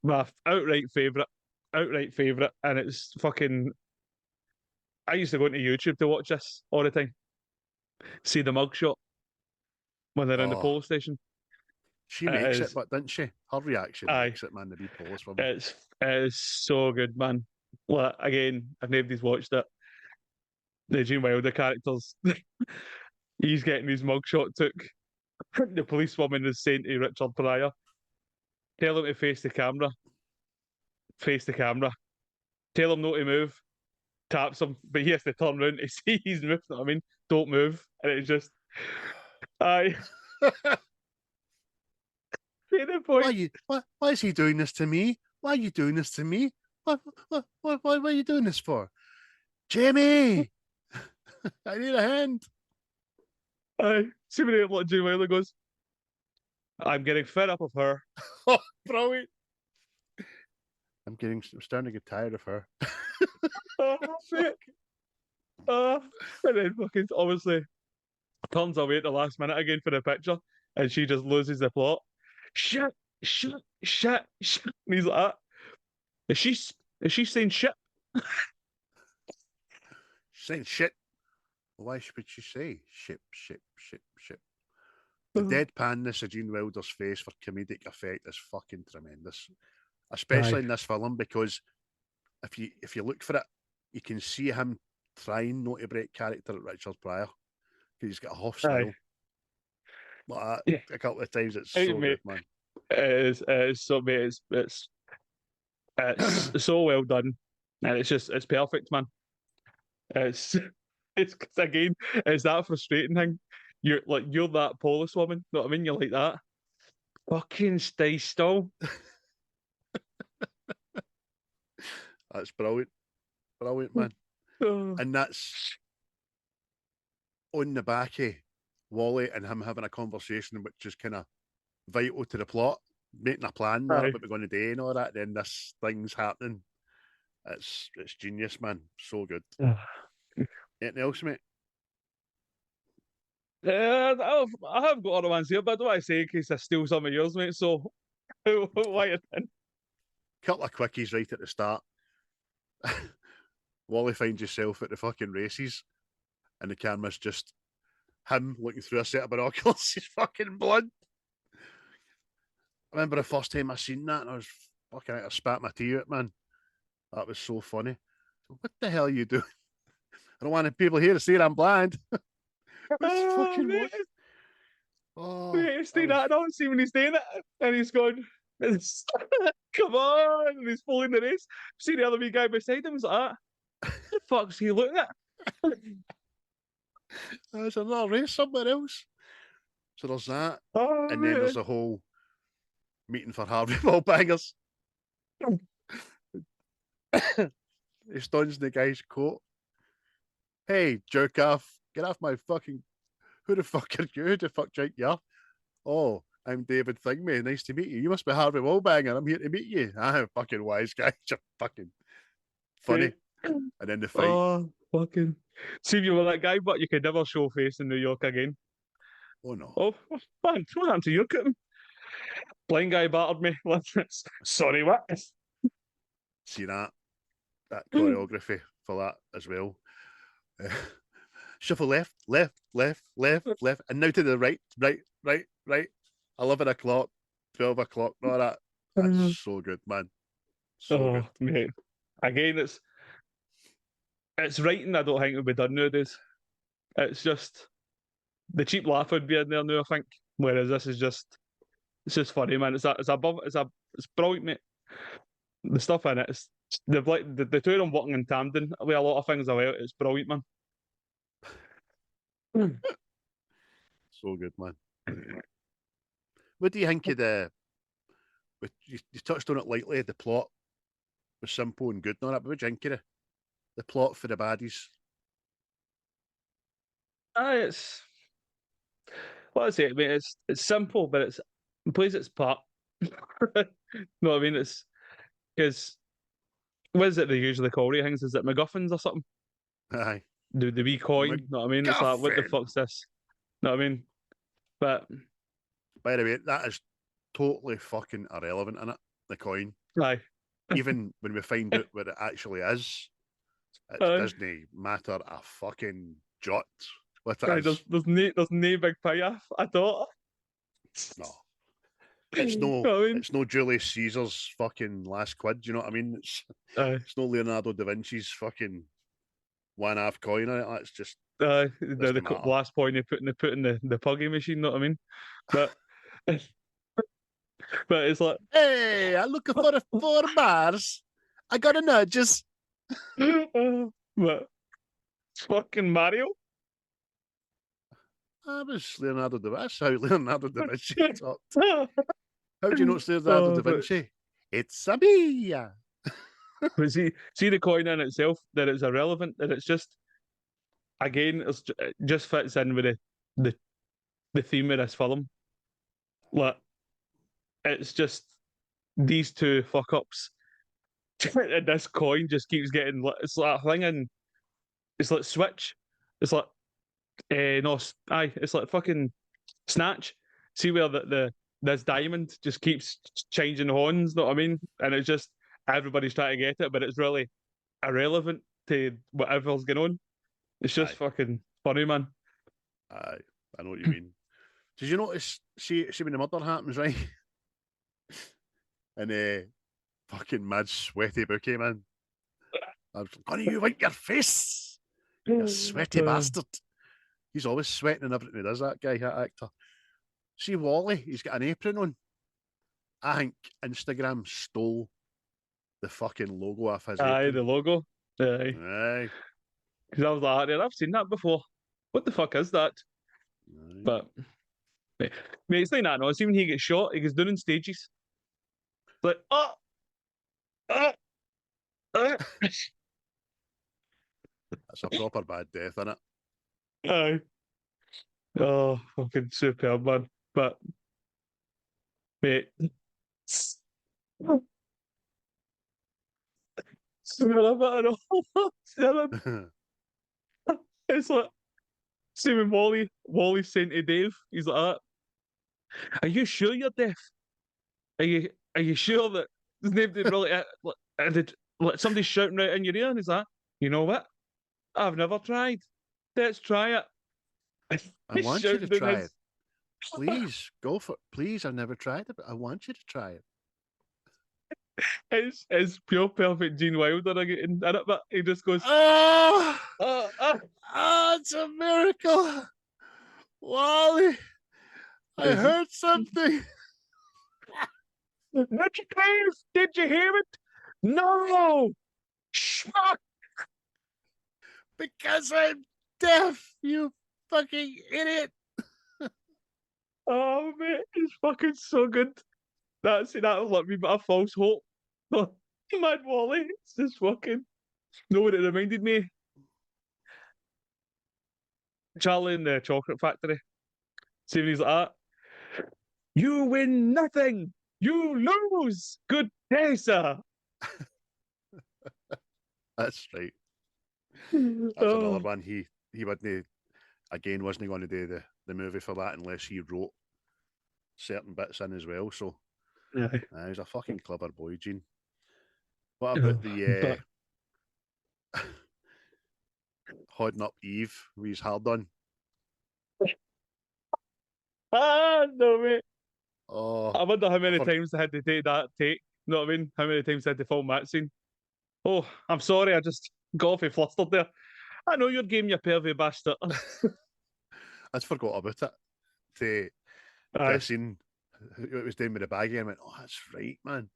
my outright favourite, and it's fucking. I used to go into YouTube to watch this all the time. See the mugshot when they're in the police station. She makes it, but didn't she? Her reaction makes it, man. The wee police woman. It is so good, man. Well, again, if nobody's watched it, the Gene Wilder characters, he's getting his mugshot took. The policewoman is saying to Richard Pryor, "Tell him to face the camera. Face the camera. Tell him not to move." Taps him, but he has to turn around to see he's moved. I mean, don't move. And it's just, why is he doing this to me? Why are you doing this to me? What are you doing this for? Jamie! I need a hand. See what Jim Wilder goes, "I'm getting fed up of her." Oh, brilliant. I'm starting to get tired of her. Oh, shit. And then fucking obviously turns away at the last minute again for the picture, and she just loses the plot. Shit. And he's like that. Is she saying shit? Saying shit? Why would she say ship? The deadpanness of Gene Wilder's face for comedic effect is fucking tremendous. Especially in this film, because if you look for it, you can see him trying not to break character at Richard Pryor, because he's got a half smile like that a couple of times. It's so good, man. It is so, mate. It's so well done, and it's perfect, man. It's again, it's that frustrating thing. You're that police woman, you know what I mean? You're like that. Fucking stay still. That's brilliant, man. And that's on the back of Wally and him having a conversation, which is kind of vital to the plot, making a plan what we're going to do and all that. Then this thing's happening. It's genius, man. So good. Anything else, mate? I have got other ones here, but I don't want to say in case I steal some of yours, mate. So why then? Couple of quickies right at the start. Wally finds himself at the fucking races, and the camera's just him looking through a set of binoculars. He's fucking blood. I remember the first time I seen that, and I was fucking out. I spat my tea out, man. That was so funny. What the hell are you doing? I don't want people here to see that I'm blind. He's doing that. I don't see when he's doing it, and he's going, Come on, and he's pulling the race. See the other wee guy beside him, he's like, what the fuck's he looking at? There's another race somewhere else. So there's that. Oh, and then there's a whole meeting for Harvey Wallbangers. He stuns the guy's coat. Hey, jerk off. Get off my fucking... Who the fuck are you? Who the fuck drink you up? Oh, I'm David Thingmay. Nice to meet you. You must be Harvey Wallbanger. I'm here to meet you. Ah, fucking wise guy. You're fucking funny. And then the fight. Oh, fucking. See if you were that guy, but you could never show face in New York again. Oh, no. Oh, man, what happened to your cutting? Blind guy battered me. Sorry, what? See that choreography for that as well. Shuffle left, and now to the right. 11 o'clock, 12 o'clock, all that. That's so good, man. So good. Mate. Again, it's writing I don't think would be done nowadays. It's just the cheap laugh would be in there now, I think. Whereas this is just funny, man. It's brilliant, mate. The stuff in it, they've like the two of them working in tandem with a lot of things about it. It's brilliant, man. So good, man. What do you think of the? You touched on it lightly. The plot was simple and good and all that. But what do you think of the plot for the baddies? It's what I say. I mean, it's simple, but it plays its part. You know what I mean? It's because what is it they usually call these things? Is it MacGuffins or something? Aye. The wee coin. You know what I mean? It's like, what the fuck's this? You know what I mean? But by the way, that is totally fucking irrelevant in it. The coin. Aye. Even when we find out what it actually is, it doesn't matter a fucking jot what it is. There's no big payoff at all. No. It's no, You know what I mean? It's no Julius Caesar's fucking last quid. You know what I mean? It's no Leonardo da Vinci's fucking 1/2 coin. It's just the last point they put in the puggy machine. You know what I mean? But but it's like, hey, I'm looking for 4 bars. I got a nudges. But fucking Mario. I was Leonardo da Vinci. How Leonardo da Vinci talked. How do you know it's Leonardo da Vinci? It's a me. But see the coin in itself, that it's irrelevant, that it's just, again, it just fits in with the theme of this film. Like, it's just these two fuck ups, and this coin just keeps getting. It's like a thing, and it's like Switch. It's like, it's like fucking Snatch. See where this diamond just keeps changing horns. Know what I mean? And it's just everybody's trying to get it, but it's really irrelevant to whatever's going on. It's just fucking funny, man. I know what you mean. Did you notice? See when the murder happens, right? And fucking mad sweaty book came in. I was like, "Gonna you wipe your face, you sweaty bastard." He's always sweating and everything he does. That guy, that actor. See Wally, he's got an apron on. I think Instagram stole the fucking logo off his apron. The logo. Aye. Because I was like, I've seen that before. What the fuck is that? Aye. But mate, it's like that. No, see when he gets shot, he gets down in stages. It's like, That's a proper bad death, isn't it? Aye. Oh, fucking superb, man. But mate, it's like, see when Wally's saying to Dave, he's like, "Are you sure you're deaf? Are you sure that there's nobody really like somebody's shouting right in your ear?" And he's like, "You know what? I've never tried. Let's try it." I want you to try it. Please go for it. Please, I've never tried it, but I want you to try it. It's pure perfect Gene Wilder in it, but he just goes, it's a miracle. Wally, I heard something. Did you hear it? No! Schmuck! Because I'm deaf, you fucking idiot. Oh, mate, it's fucking so good. That'll let me but a false hope. Mad Wally, it's just fucking. Know what it reminded me? Charlie in the Chocolate Factory. See when he's like that. You win nothing. You lose. Good day, sir. That's right. That's another one. He wouldn't, again, wasn't going to do the movie for that unless he wrote certain bits in as well. So he's a fucking clever boy, Gene. What about the holding up Eve with his hard on? No, mate. Oh, I wonder how many times they had to take that take. You know what I mean? How many times they had to film that scene? Oh, I'm sorry, I just got off flustered there. I know your game, you pervy bastard. I just forgot about it. The scene, it was doing with the baggie, and I went, oh, that's right, man.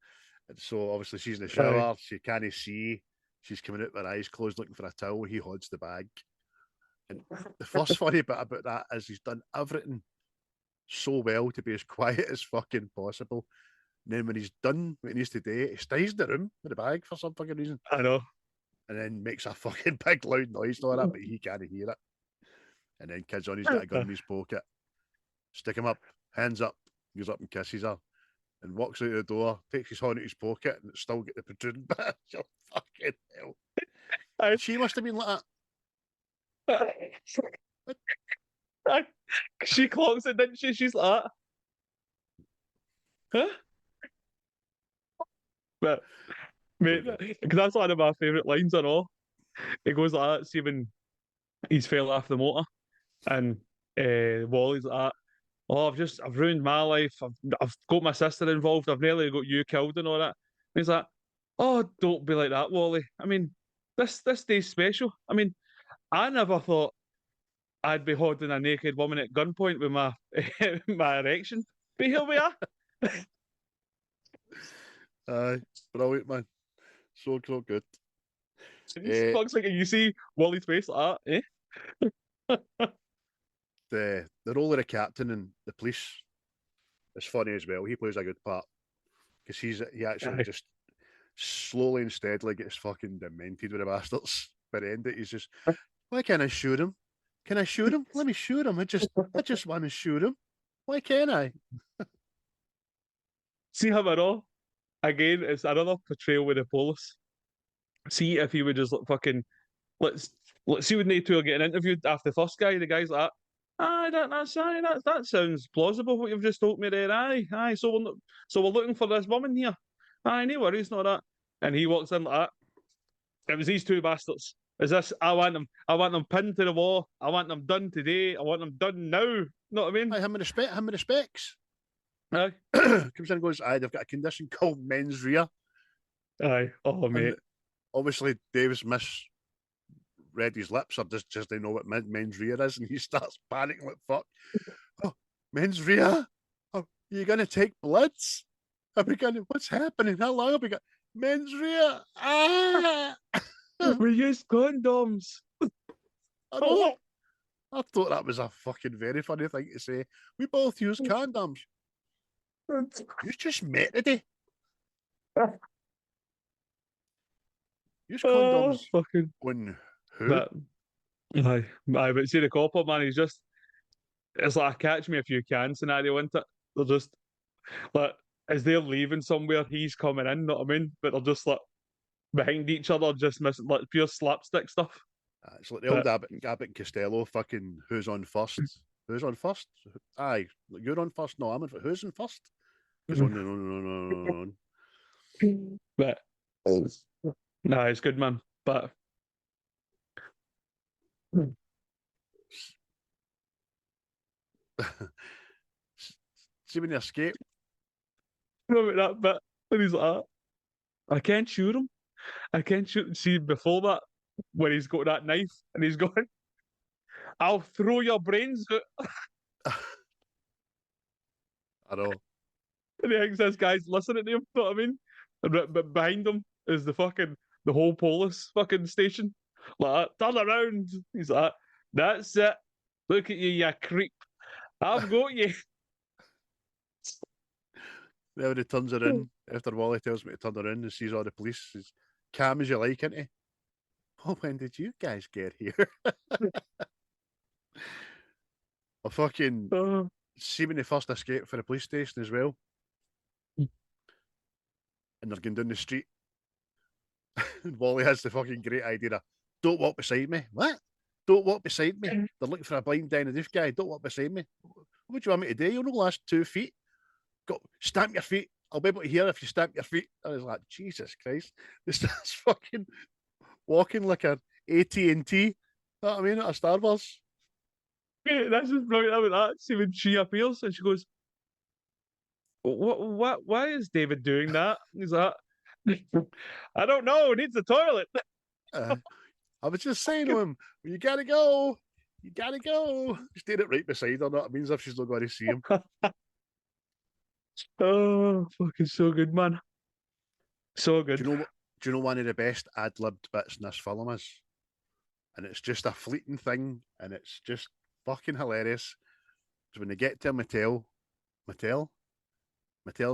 And so obviously she's in the shower, she can't see, she's coming out with her eyes closed looking for a towel, he holds the bag. And the first funny bit about that is he's done everything so well to be as quiet as fucking possible. And then when he's done what he needs to do, he stays in the room with the bag for some fucking reason. I know. And then makes a fucking big loud noise and all that, but he can't hear it. And then kids on, he's got a gun in his pocket. Stick him up, hands up, goes up and kisses her, and walks out the door, takes his horn out of his pocket, and it's still got the protruding bit. Oh, fucking hell. She must have been like that. She clocks it, didn't she? She's like that. Huh? But, mate, because that's one of my favourite lines and all. It goes like that, see when he's fell off the motor, and Wally's like that. Oh, I've ruined my life. I've got my sister involved. I've nearly got you killed and all that. And he's like, oh, don't be like that, Wally. I mean, this day's special. I mean, I never thought I'd be holding a naked woman at gunpoint with my my erection. But here we are. Aye, brilliant, man. So good. Looks like you see Wally's face like that, eh? The role of the captain and the police is funny as well. He plays a good part because he actually just slowly and steadily gets fucking demented with the bastards. By the end of it, he's just, why can't I shoot him? Can I shoot him? Let me shoot him. I just want to shoot him. Why can't I? See how it all? Again, it's another portrayal with the police. See if he would just fucking let's see when they two are getting interviewed after the first guy. The guy's like, that sounds plausible. What you've just told me there. Aye. So we're looking for this woman here. Aye, no worries, not that. And he walks in like that. It was these two bastards. Is this? I want them pinned to the wall. I want them done today. I want them done now. Know what I mean? Aye, him with respects. Aye. Comes in and goes, aye, they've got a condition called men's rear. Aye. Oh, mate. And obviously, Davis misread his lips, or just they know what men's rear is, and he starts panicking like fuck. Oh, men's rear? Oh, you going to take bloods? What's happening? How long have we got? Men's rear? Ah! We use condoms. I know. I thought that was a fucking very funny thing to say. We both use condoms. You just met today. Use condoms fucking on who? But see the copper man, it's like a catch me if you can scenario, isn't it? They're just like as they're leaving somewhere, he's coming in, know what I mean? But they're just like behind each other, just missing like pure slapstick stuff. It's like the old Abbott and Costello fucking who's on first? Who's on first? Aye, you're on first. No, I'm on first. Who's on first? Goes on. But no, it's good, man. But see when they escape. Remember that bit when he's like, I can't shoot him. I can't shoot. See before that, when he's got that knife and he's going, I'll throw your brains out. I know. And he thinks this guy's listening to him, you know what I mean? But behind him is the whole police fucking station. Like, turn around. He's like, that's it. Look at you creep. I've got you. Then when he turns her in, after Wally tells me to turn her in and sees all the police, he's calm as you like, isn't he? Oh, when did you guys get here? I fucking see when they first escape from the police station as well. And they're going down the street. And Wally has the fucking great idea of, don't walk beside me. What? Don't walk beside me. They're looking for a blind down the roof guy. Don't walk beside me. What would you want me to do? You'll no last 2 feet. Go, stamp your feet. I'll be able to hear if you stamp your feet. I was like, Jesus Christ. They starts fucking walking like an AT&T. You know what I mean? At a Star Wars. That's just brilliant about that. See when she appears and she goes, What? Why is David doing that? He's like, I don't know. He needs the toilet. I was just saying to him, you gotta go. You gotta go. He stayed it right beside her. That means if she's not going to see him. Oh, fucking so good, man. So good. Do you know one of the best ad-libbed bits in this film is? And it's just a fleeting thing, and it's just fucking hilarious. So when they get to a Mattel's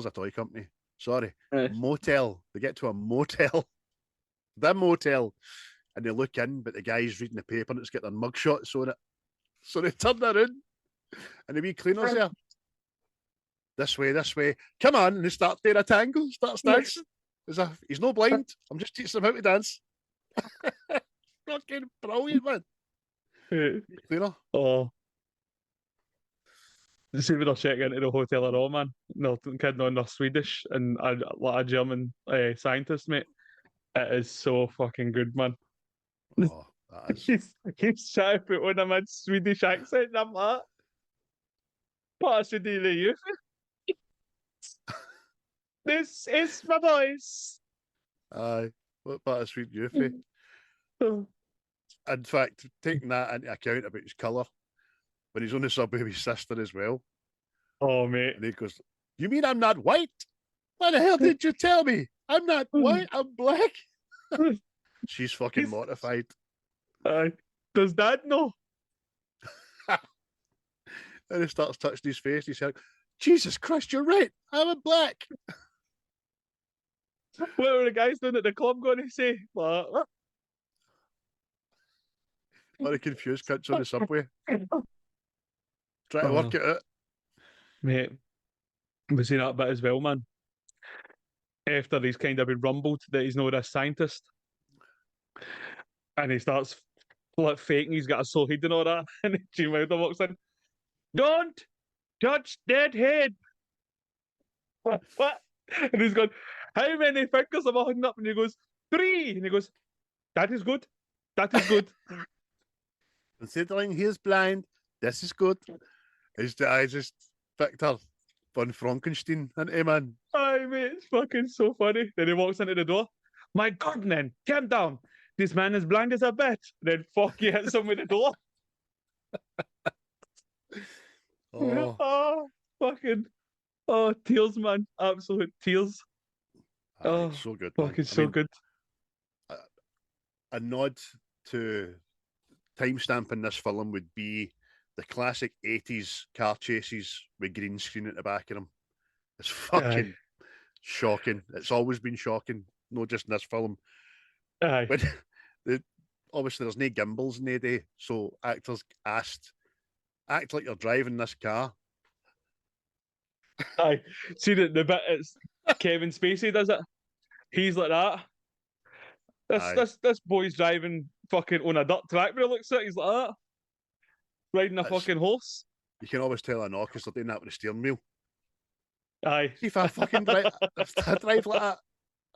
a toy company. Sorry. Motel. They get to a motel. The motel. And they look in, but the guy's reading the paper and it's got their mugshots on it. So they turn around and the wee cleaner's there. This way. Come on. And they start doing a tango, starts dancing. He's no blind. I'm just teaching him how to dance. Fucking brilliant, man. Cleaner. Oh. See when they're checking into the hotel at all, man. They're kidding on their Swedish and a German scientist, mate. It is so fucking good, man. Oh, that is. He's trying to put on a mad Swedish accent, and I'm like, what should he do? This is my voice. Aye, what part of Sweet Youthie? In fact, taking that into account about his colour, when he's on the subway with his sister as well. Oh, mate. And he goes, you mean I'm not white? What the hell did you tell me? I'm not white, I'm black. She's fucking mortified. Does Dad know? And he starts touching his face. He's like, Jesus Christ, you're right. I'm black. What are the guys down at the club going to say? What? What a confused cunts on the subway. Try to work it out. Mate, we've seen that bit as well, man. After he's kind of been rumbled that he's not a scientist. And he starts faking he's got a soul head and all that. And Gene Wilder walks in. Don't touch that head. What? And he's going, how many fingers am I holding up? And he goes, 3. And he goes, that is good. That is good. Considering he's blind, this is good. I just Victor von Frankenstein, isn't he, man? Aye, mate, it's fucking so funny. Then he walks into the door. My God, man, calm down. This man is blind as a bat. Then fuck, he hits him with the door. Fucking tears, man. Absolute tears. So good. Fucking so good. A nod to timestamping this film would be the classic 80s car chases with green screen at the back of them. It's fucking shocking. It's always been shocking, not just in this film. Aye. But obviously there's no gimbals in the day, so actors act like you're driving this car. Aye. See the bit it's Kevin Spacey does it. He's like that. This boy's driving fucking on a dirt track where he looks at. He's like that. Riding a fucking horse. You can always tell I know because they're doing that with the steering wheel. Aye. See if I fucking drive like that.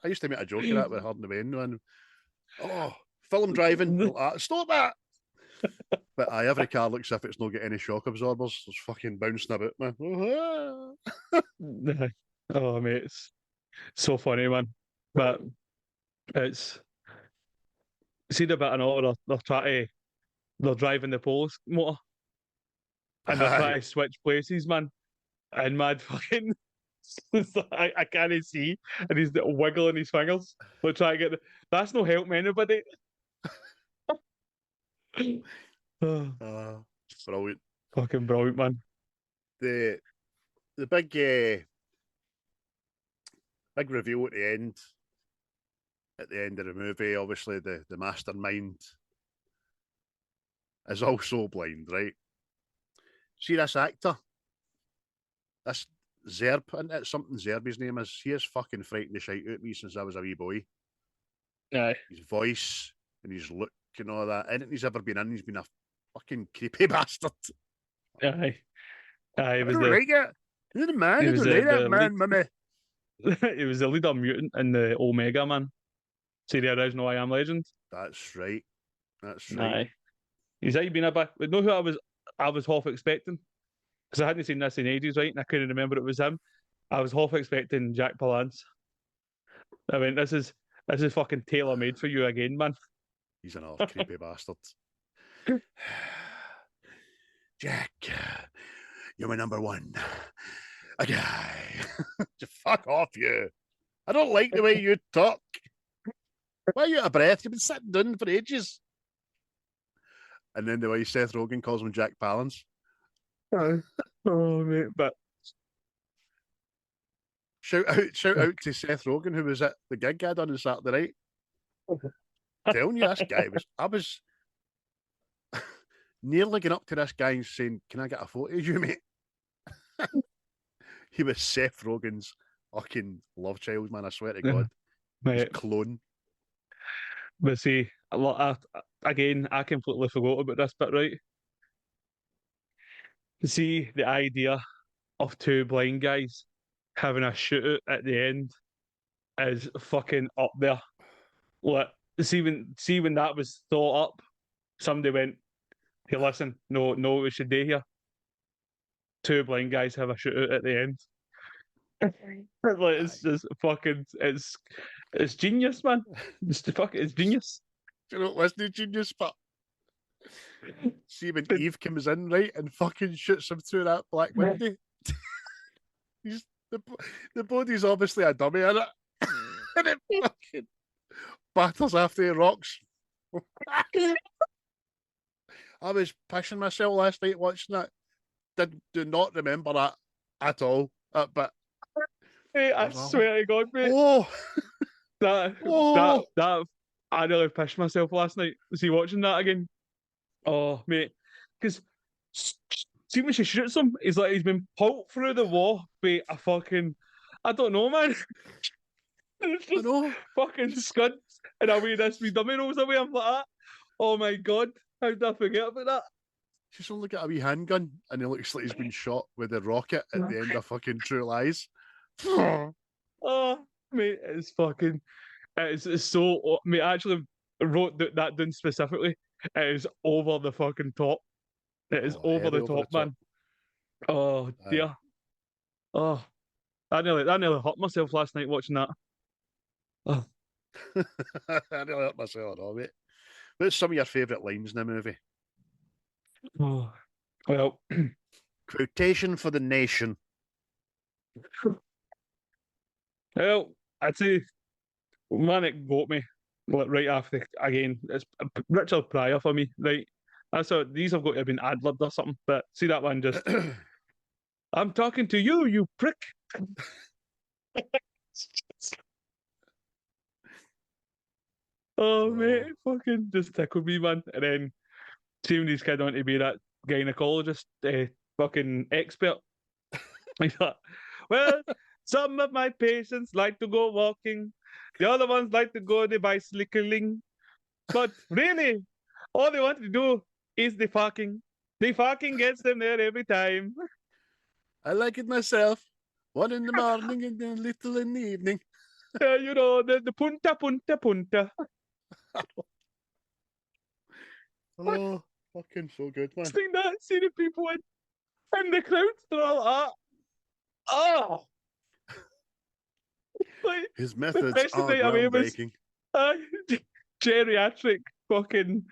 I used to make a joke of that with Hard in the Wind, man. Oh, film driving. Like, stop that. But every car looks as if it's not got any shock absorbers. It's fucking bouncing about, man. Oh, mate, it's so funny, man. But it's see the bit and all they're driving the police motor and they're trying to switch places, man. And mad fucking I can't see, and he's wiggling his fingers. But try to get that's no help anybody. Brilliant. Fucking brilliant, man. The big reveal at the end. At the end of the movie, obviously the mastermind is also blind, right? See this actor? This Zerbe, isn't it? Something Zerbe's name is. He has fucking frightened the shite out of me since I was a wee boy. Aye. His voice and his look and all that. Anything he's ever been in, he's been a fucking creepy bastard. Aye. Aye, I don't like it. You're the man. I don't like that man, mummy. He was the leader mutant in the Omega, man. See the original I Am Legend? That's right. That's right. Aye. He's been a bit. Know who I was half expecting? Because I hadn't seen this in ages, right? And I couldn't remember it was him. I was half expecting Jack Palance. I mean, this is fucking tailor made for you again, man. He's another creepy bastard. Jack, you're my number one. A guy. Just fuck off, you. I don't like the way you talk. Why are you out of breath? You've been sitting down for ages. And then the way Seth Rogen calls him Jack Palance. Oh, mate, but shout out to Seth Rogen, who was at the gig I done on Saturday night. Telling you, this guy I was nearly going up to this guy and saying, "Can I get a photo of you, mate?" He was Seth Rogen's fucking love child, man. I swear to God, his clone. But see, again, I completely forgot about this bit, right? See, the idea of two blind guys having a shootout at the end is fucking up there. Like, see when that was thought up, somebody went, "Hey, listen, no, we should do here. Two blind guys have a shootout at the end." Like, it's just fucking, it's genius, man. It's genius. You know, listen to genius, but see when Eve comes in, right, and fucking shoots him through that black window. The body's obviously a dummy, isn't it? And it fucking batters after the rocks. I was pissing myself last night watching that. Do not remember that at all. But hey, I swear to God, mate. That I nearly pissed myself last night. See, watching that again. Oh, mate, because see when she shoots him, he's been pulled through the wall by a fucking, I don't know, man. It's just fucking scuds and away this wee dummy rolls away. I'm like that. Oh my God, how did I forget about that? She's only got a wee handgun and it looks like he's been shot with a rocket at the end of fucking True Lies. Oh, mate, it's so, mate, I actually wrote that down specifically. It is over the fucking top. It is over the top, man. Oh, dear. Oh, I nearly hurt myself last night watching that. Oh. I nearly hurt myself at all, mate. What's some of your favourite lines in the movie? Oh, well. Quotation for the nation. Well, I'd say, man, it got me. Right after, again, it's Richard Pryor for me, right? I thought these have got to have been ad-libbed or something, but see that one just, "I'm talking to you, you prick." Oh, mate, fucking just tickled me, man. And then seeing these kids on to be that gynecologist, fucking expert. I thought, well, some of my patients like to go walking. The other ones like to go the bicycling. But really, all they want to do is the fucking. The fucking gets them there every time. I like it myself. One in the morning and then little in the evening. You know, the punta, punta, punta. Oh, fucking so good, man. Seeing that, seeing the people in the crowd, they're all like, oh. Like, his methods are groundbreaking. Geriatric fucking,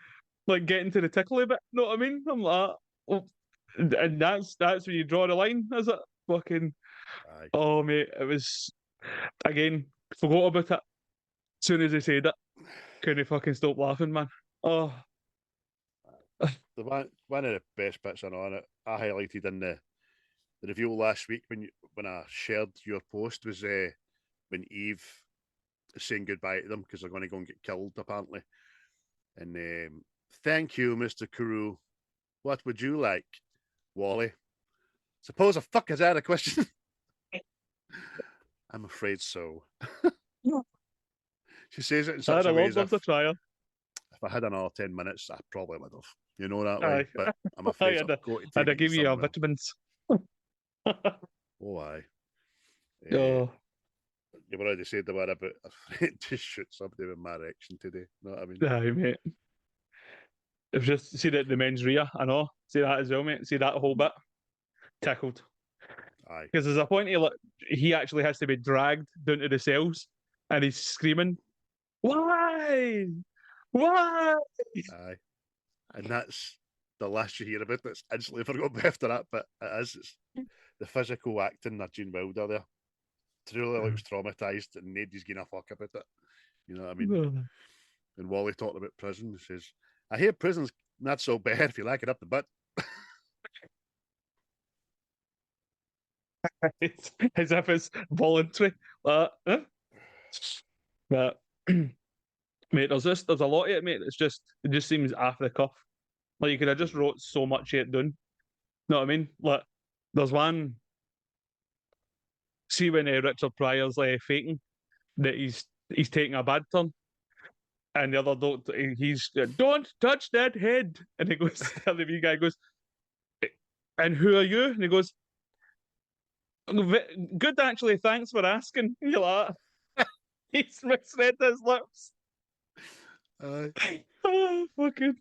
like, getting to the tickly bit, know what I mean? I'm like, oh. And that's when you draw the line, is it? Fucking, Aye. Oh, mate, it was, again, forgot about it. As soon as he said it, couldn't fucking stop laughing, man. Oh. One of the best bits on it, I highlighted in the reveal last week when I shared your post was when Eve is saying goodbye to them because they're going to go and get killed, apparently. And thank you, Mr. Carew. What would you like, Wally? Suppose a fuck is that a question? I'm afraid so. She says it in such a way as if I had another 10 minutes, I probably would have. You know that way. But I'm afraid I've got to take I'd give you your vitamins. Oh, aye. Oh. You've already said the word about afraid to shoot somebody with my erection today. You know what I mean? Aye, mate. I've just seen it in the men's rear, I know. See that as well, mate. See that whole bit? Tickled. Aye. Because there's a point he actually has to be dragged down to the cells and he's screaming, "Why? Why?" Aye. And that's the last you hear about it. It's instantly forgotten after that, but it's the physical acting of Gene Wilder there. Truly looks traumatised and nobody's gonna fuck about it. You know what I mean? And Wally talked about prison. He says, I hear prison's not so bad if you like it up the butt. It's as if it's voluntary. But mate, there's a lot of it, mate. It just seems off the cuff. Like you could have just wrote so much shit down. Know what I mean? Like there's one. See when Richard Pryor's faking that he's taking a bad turn, and the other he's don't touch that head, and he goes, the wee guy goes, and who are you? And he goes, good actually, thanks for asking. You're like, he's misread his lips. Oh, fucking.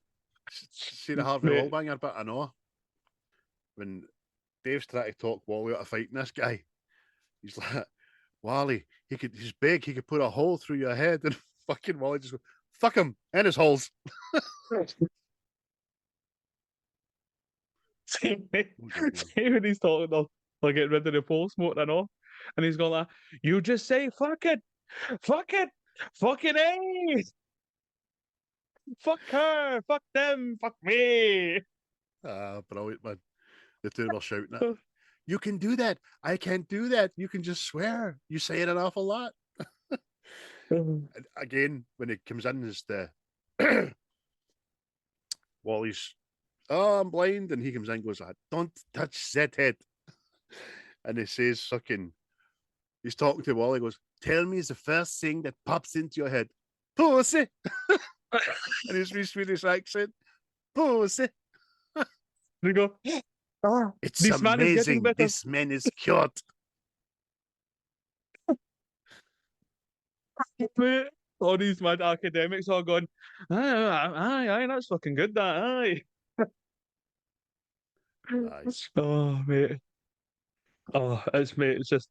See the Harvey Wallbanger bit, I know. When Dave's trying to talk Wally out of fighting this guy, he's like, Wally, he's big, he could put a hole through your head, and fucking Wally just goes, fuck him, and his holes. See when he's talking of getting rid of the pole smoke and all, and he's going like, you just say fuck it, fucking A. Fuck her, fuck them, fuck me. Brilliant, man. The two were shouting it. You can do that. I can't do that. You can just swear. You say it an awful lot. Again, when it comes in as the Wally's, I'm blind, and he comes in and goes, don't touch that head. And he says, he's talking to Wally, goes, tell me the first thing that pops into your head. Pussy. And his wee Swedish accent, pussy. They go, it's this amazing. This man is cured. All these mad academics are going, aye, that's fucking good, that, aye. Oh, mate. Oh, it's just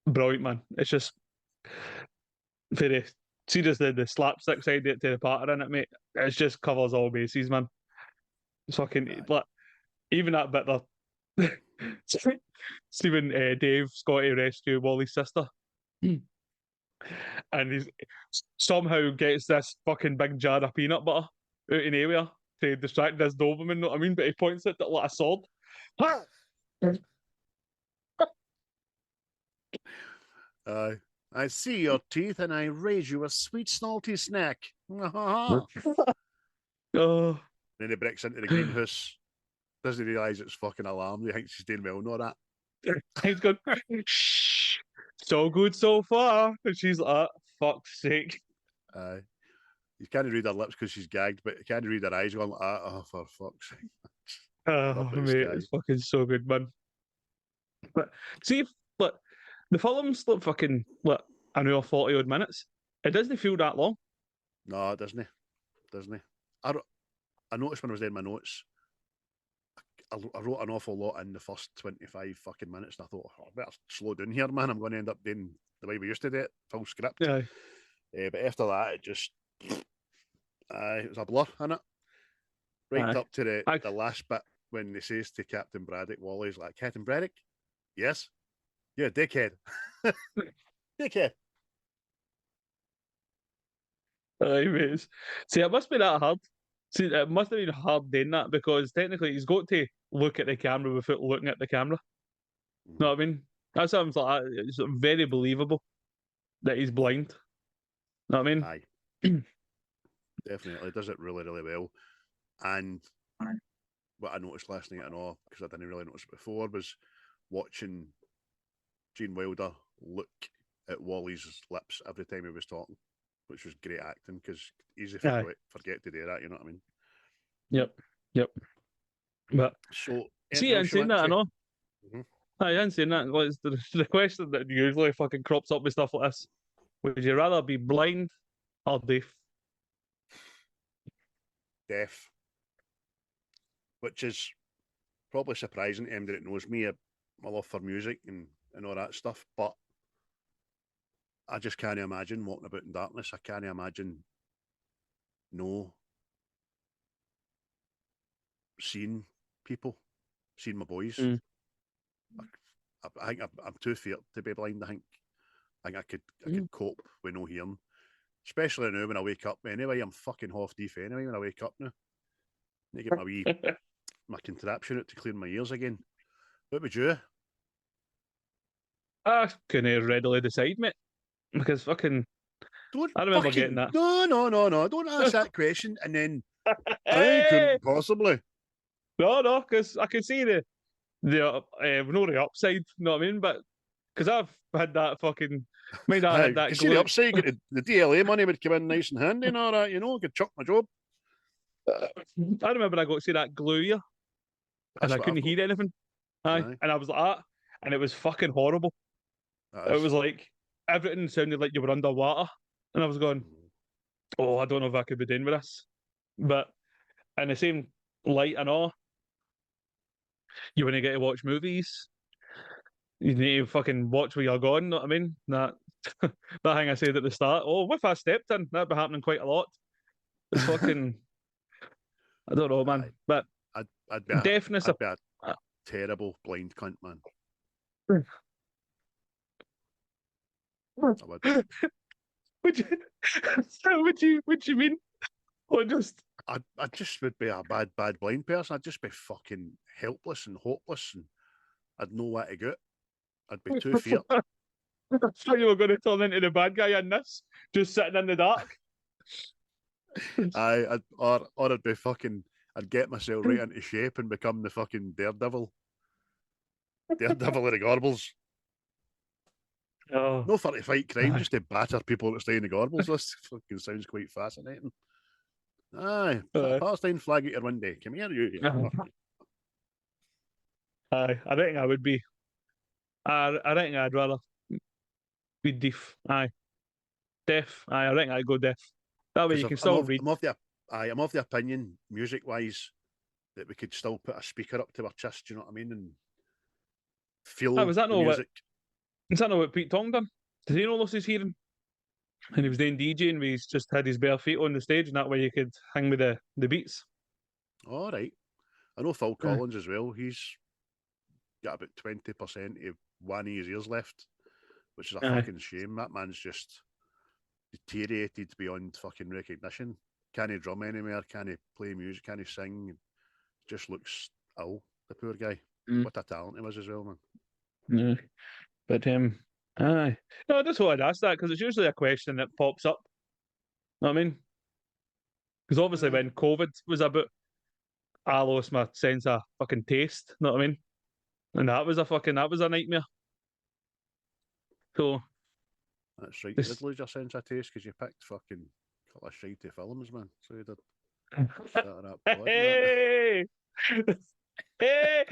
brilliant, man. It's just very, see just the slapstick side to the patter in it, mate. It just covers all bases, man. It's fucking, like, even that bit there. Stephen, Dave's got to rescue Wally's sister. And he somehow gets this fucking big jar of peanut butter out in area to distract this Doberman, know what I mean? But he points it like a sword. I see your teeth and I raise you a sweet salty snack. Oh. Then he breaks into the greenhouse. Doesn't realise it's fucking alarm. He thinks he's doing well and all that. He's going, shh, so good so far. And she's like, fuck's sake. You can't read her lips because she's gagged, but you can't read her eyes going like that. Oh, for fuck's sake. Oh, mate, it's fucking so good, man. But see, look, the film's like fucking, what, an hour 40 odd minutes. It doesn't feel that long. No, it doesn't. I noticed when I was doing my notes, I wrote an awful lot in the first 25 fucking minutes, and I thought, I better slow down here, man. I'm going to end up doing the way we used to do it, full script. Yeah. But after that, it just, it was a blur, innit? Right up to the last bit when he says to Captain Braddock, Wally's like, Captain Braddock? Yes? Yeah, dickhead. Dickhead. Aye, mate. See, it must be that hard. See, it must have been hard doing that because technically he's got to look at the camera without looking at the camera. Know what I mean? That sounds like that. It's very believable that he's blind. Know what I mean? Aye. Definitely does it really, really well. And what I noticed last night, I know, because I didn't really notice it before, was watching Gene Wilder look at Wally's lips every time he was talking, which was great acting because easy forget to do that, you know what I mean? Yep. But so see, I'm saying that, I know. Mm-hmm. I'm saying that. Well, it's the question that usually fucking crops up with stuff like this. Would you rather be blind or deaf? Deaf. Which is probably surprising to anybody that knows me, my love for music and all that stuff, but I just can't imagine walking about in darkness. I can't imagine seeing people, seeing my boys. I think I'm too feared to be blind. I think I could cope with no hearing, especially now when I wake up. Anyway, I'm fucking half deaf anyway when I wake up now. I need to get my contraption out to clear my ears again. What would you? I couldn't readily decide, mate, because fucking. I remember getting that. No. Don't ask that question and then I couldn't possibly. No, because I can see the no the upside. You know what I mean? But because I've had that fucking. Might not had that. You see the upside. The DLA money would come in nice and handy and all that. You know, could chuck my job. I remember I got to see that glue year, and I couldn't hear anything. Aye, and I was like that, and it was fucking horrible. It was like everything sounded like you were underwater, and I was going, "Oh, I don't know if I could be doing with this." But in the same light and all, you want to get to watch movies. You need to fucking watch where you're going. Know what I mean? That thing I said at the start. Oh, if I stepped in, that'd be happening quite a lot. It's fucking. I don't know, man. But I'd be deafness. I'd be a terrible blind cunt, man. I would. Would you mean? Or just? I just would be a bad blind person. I'd just be fucking helpless and hopeless, and I'd know where to go. I'd be too feared. I thought you were going to turn into the bad guy in this, just sitting in the dark. Or I'd be fucking. I'd get myself right into shape and become the fucking Daredevil of the Gorbals. Oh. No for to fight crime, just to batter people that stay in the Gorbals. This fucking sounds quite fascinating. Aye, Palestine flag at your window. Come here, you. Aye, I think I would be. I think I'd rather be deaf. Aye, deaf. Aye, I think I'd go deaf. That way you can still read. I'm of the opinion, music-wise, that we could still put a speaker up to our chest. Do you know what I mean? And feel the music. Is that not what Pete Tong done? Did he not lose his hearing? And he was doing DJing where he's just had his bare feet on the stage, and that way you could hang with the beats. All right. I know Phil Collins as well. He's got about 20% of one of his ears left, which is a fucking shame. That man's just deteriorated beyond fucking recognition. Can't he drum anymore? Can't he play music? Can't he sing? Just looks ill, the poor guy. What a talent he was as well, man. Yeah. But aye. No, I just thought I'd ask that because it's usually a question that pops up. Know what I mean? Because obviously when COVID was about, I lost my sense of fucking taste. Know what I mean? And that was a nightmare. So that's right. You did lose your sense of taste because you picked fucking a couple of shitey films, man. So you did. Hey, hey,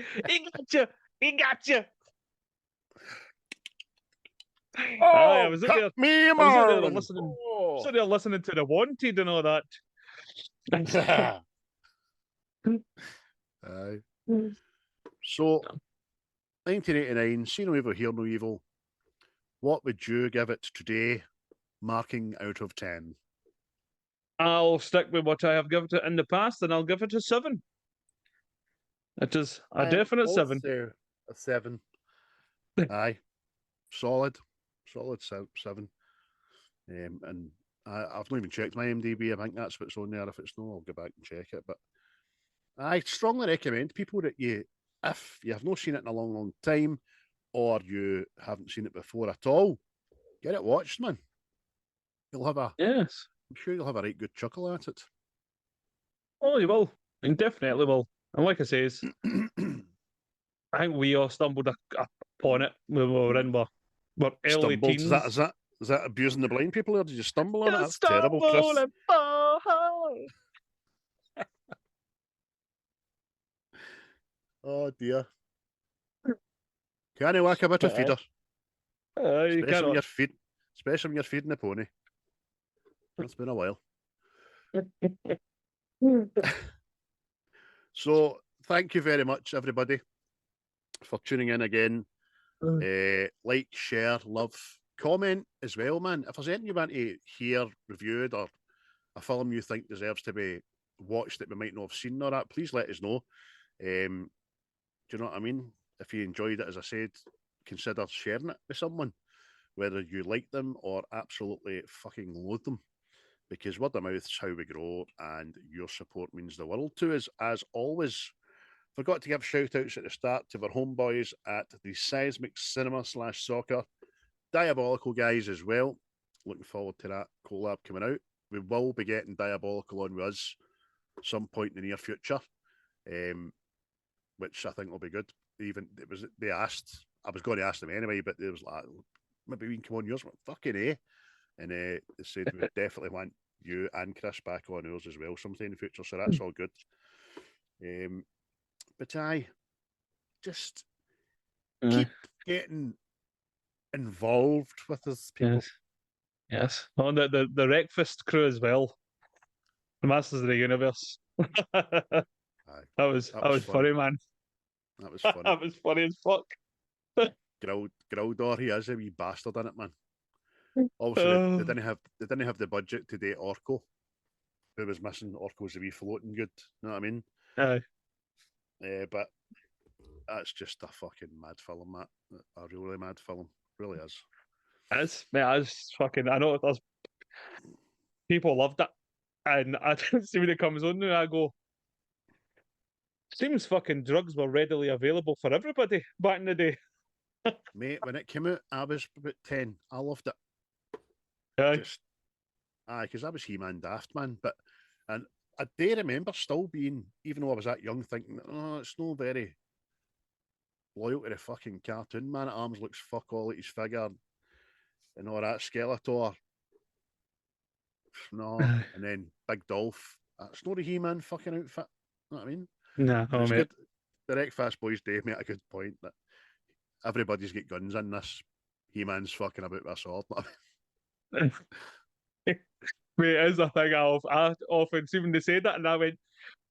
he got you. Oh, I was there listening to The Wanted and all that. So, 1989, See No Evil, Hear No Evil. What would you give it today, marking out of 10? I'll stick with what I have given it in the past, and I'll give it a 7. It is a definite 7. A 7. Aye. solid 7. And I've not even checked my IMDb. I think that's what's on there. If it's no, I'll go back and check it. But I strongly recommend people that if you have not seen it in a long time, or you haven't seen it before at all, get it watched, man. You'll have yes. I'm sure you'll have a right good chuckle at it. Oh, you will. You definitely will. And like I says, I think we all stumbled upon it when we were in our early Stumbled. teens. Is that abusing the blind people, or did you stumble on it? That's Stumble terrible, Chris. and fall. Oh dear. Can you whack a bit of feeder? You Especially when you're feeding the pony. It's been a while. So thank you very much, everybody, for tuning in again. Like, share, love, comment as well, man. If there's anything you want to hear reviewed, or a film you think deserves to be watched that we might not have seen or that, please let us know. Do you know what I mean? If you enjoyed it, as I said, consider sharing it with someone, whether you like them or absolutely fucking loathe them, because word of mouth is how we grow, and your support means the world to us. As always, forgot to give shout outs at the start to our homeboys at the Seismic Cinema /Soccer. Diabolical guys as well. Looking forward to that collab coming out. We will be getting Diabolical on with us some point in the near future, which I think will be good. They asked, I was going to ask them anyway, but they was like, maybe we can come on yours. I went, fucking A. And they said we definitely want you and Chris back on yours as well sometime in the future, so that's all good. But just keep getting involved with us, people. Yes. Oh, the Breakfast crew as well. The Masters of the Universe. That was funny, man. That was funny. That was funny as fuck. Grildor, he is a wee bastard in it, man. Also, they didn't have the budget to date Orko, who was missing. Orko's a wee floating good. You know what I mean? Aye. But that's just a fucking mad film, that. A really mad film. Really is. It's fucking. I know there's people loved it, and I see when it comes on now, I go, seems fucking drugs were readily available for everybody back in the day. Mate, when it came out, I was about 10. I loved it. Because I was He-Man daft, man. And I do remember still being, even though I was that young, thinking, oh, it's no very loyal to the fucking cartoon. Man at Arms looks fuck all at his figure and all that. Skeletor. No. And then Big Dolph. That's not a He-Man fucking outfit. You know what I mean? No, it's good. The Wreckfast Boys Dave made a good point that everybody's got guns in this. He-Man's fucking about with a sword. Mate, it is a thing I often see when they say that, and I went,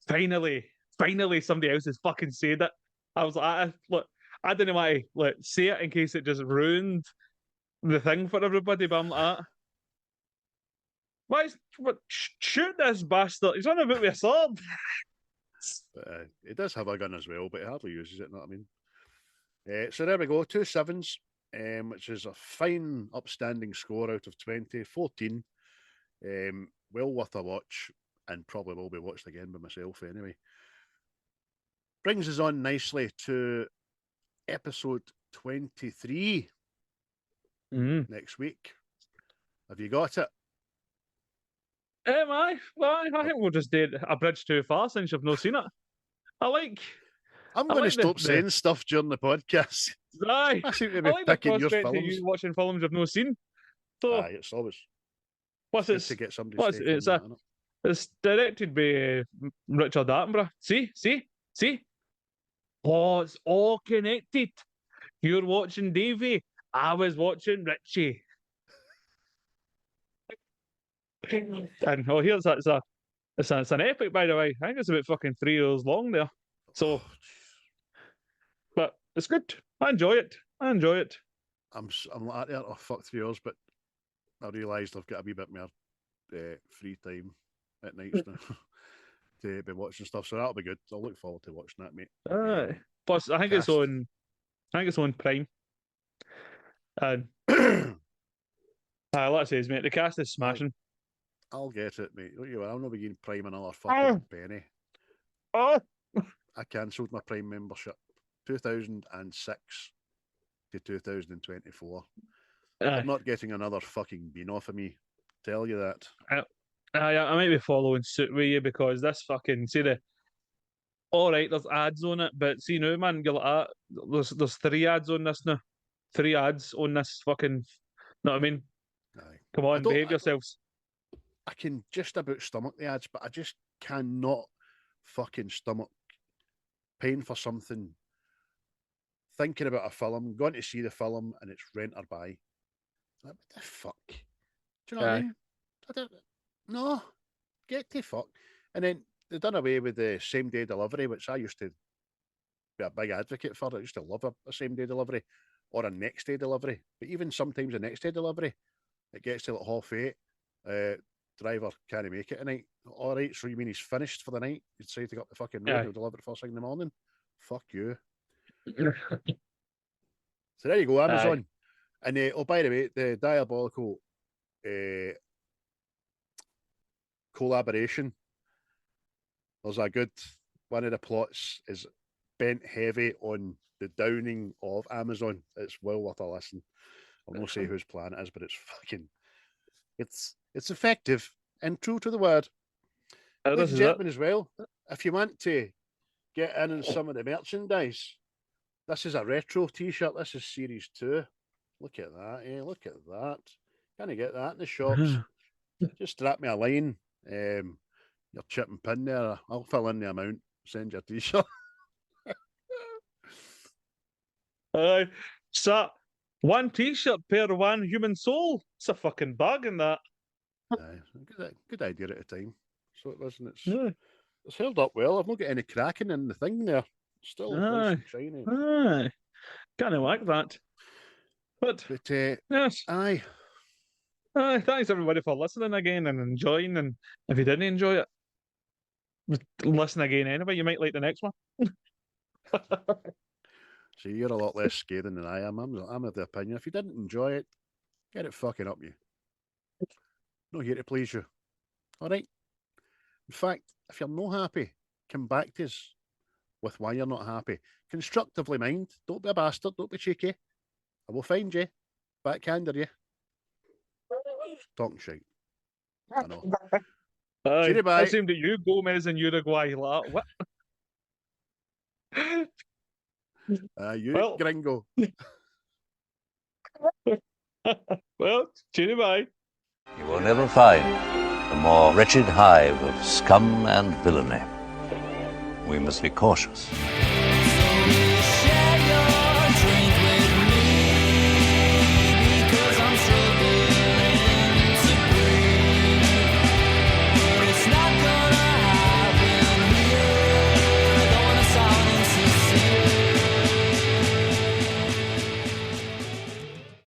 finally somebody else has fucking said it. I was like, I didn't want to say it in case it just ruined the thing for everybody, but I'm like, shoot this bastard, he's on about with a sword. But he does have a gun as well, but he hardly uses it, you know what I mean? So there we go, 2 sevens, which is a fine, upstanding score out of 20, 14. Well worth a watch, and probably will be watched again by myself anyway. Brings us on nicely to episode 23 next week. Have you got it? I think we'll just do a bridge too far since you've not seen it. I'm going to stop saying stuff during the podcast. Aye. I seem to be picking your films. You watching films you've not seen. So, aye, it's always to get somebody. It's directed by Richard Attenborough. See? Oh, it's all connected. You're watching Davey. I was watching Richie. And here's it's an epic, by the way. I think it's about fucking 3 hours long there. So, but it's good. I enjoy it. I'm like, oh fuck 3 hours, but I realised I've got a wee bit more free time at nights now to be watching stuff. So that'll be good. I'll look forward to watching that, mate. Plus, I think it's on Prime. And like I says, mate, the cast is smashing. I'll get it, mate. I'll not begin Prime another fucking penny. Oh, I cancelled my Prime membership 2006 to 2024. I'm not getting another fucking bean off of me. Tell you that. I might be following suit with you because this fucking all right, there's ads on it, but see now, man, you're like there's 3 ads on this now. 3 ads on this fucking. Know what I mean? Aye. Come on, behave yourselves. I can just about stomach the ads, but I just cannot fucking stomach paying for something, thinking about a film, going to see the film, and it's rent or buy. Like, what the fuck? Do you know what I mean? No, get the fuck. And then they done away with the same day delivery, which I used to be a big advocate for. I used to love a same day delivery or a next day delivery. But even sometimes a next day delivery, it gets to like 8:30. Driver can't make it tonight. All right, so you mean he's finished for the night? You decide to go up the fucking road, he'll deliver it first thing in the morning. Fuck you. So there you go, Amazon. And oh, by the way, the diabolical collaboration. There's a good one of the plots is bent heavy on the downing of Amazon. It's well worth a listen. I'll not say whose plan it is, but it's effective and true to the word. Ladies and gentlemen, as well, if you want to get in on some of the merchandise, this is a retro t-shirt. This is series 2. Look at that, look at that. Can I get that in the shops? Just strap me a line. Your chip and pin there. I'll fill in the amount. Send your t-shirt. So 1 t-shirt per 1 human soul. It's a fucking bargain, that. Good idea at the time. So it wasn't. It's held up well. I've not got any cracking in the thing there. Still nice and shiny. Kind of like that. But yes. Aye. Thanks everybody for listening again and enjoying. And if you didn't enjoy it, listen again anyway. You might like the next one. See, you're a lot less scathing than I am. I'm of the opinion. If you didn't enjoy it, get it fucking up you. Not here to please you. All right? In fact, if you're not happy, come back to us with why you're not happy. Constructively mind. Don't be a bastard. Don't be cheeky. I will find you. Backhander you. Talking shite. I know. I seem to you, Gomez in Uruguay. Like, what? Gringo. Well, cheery bye. You will never find a more wretched hive of scum and villainy. We must be cautious.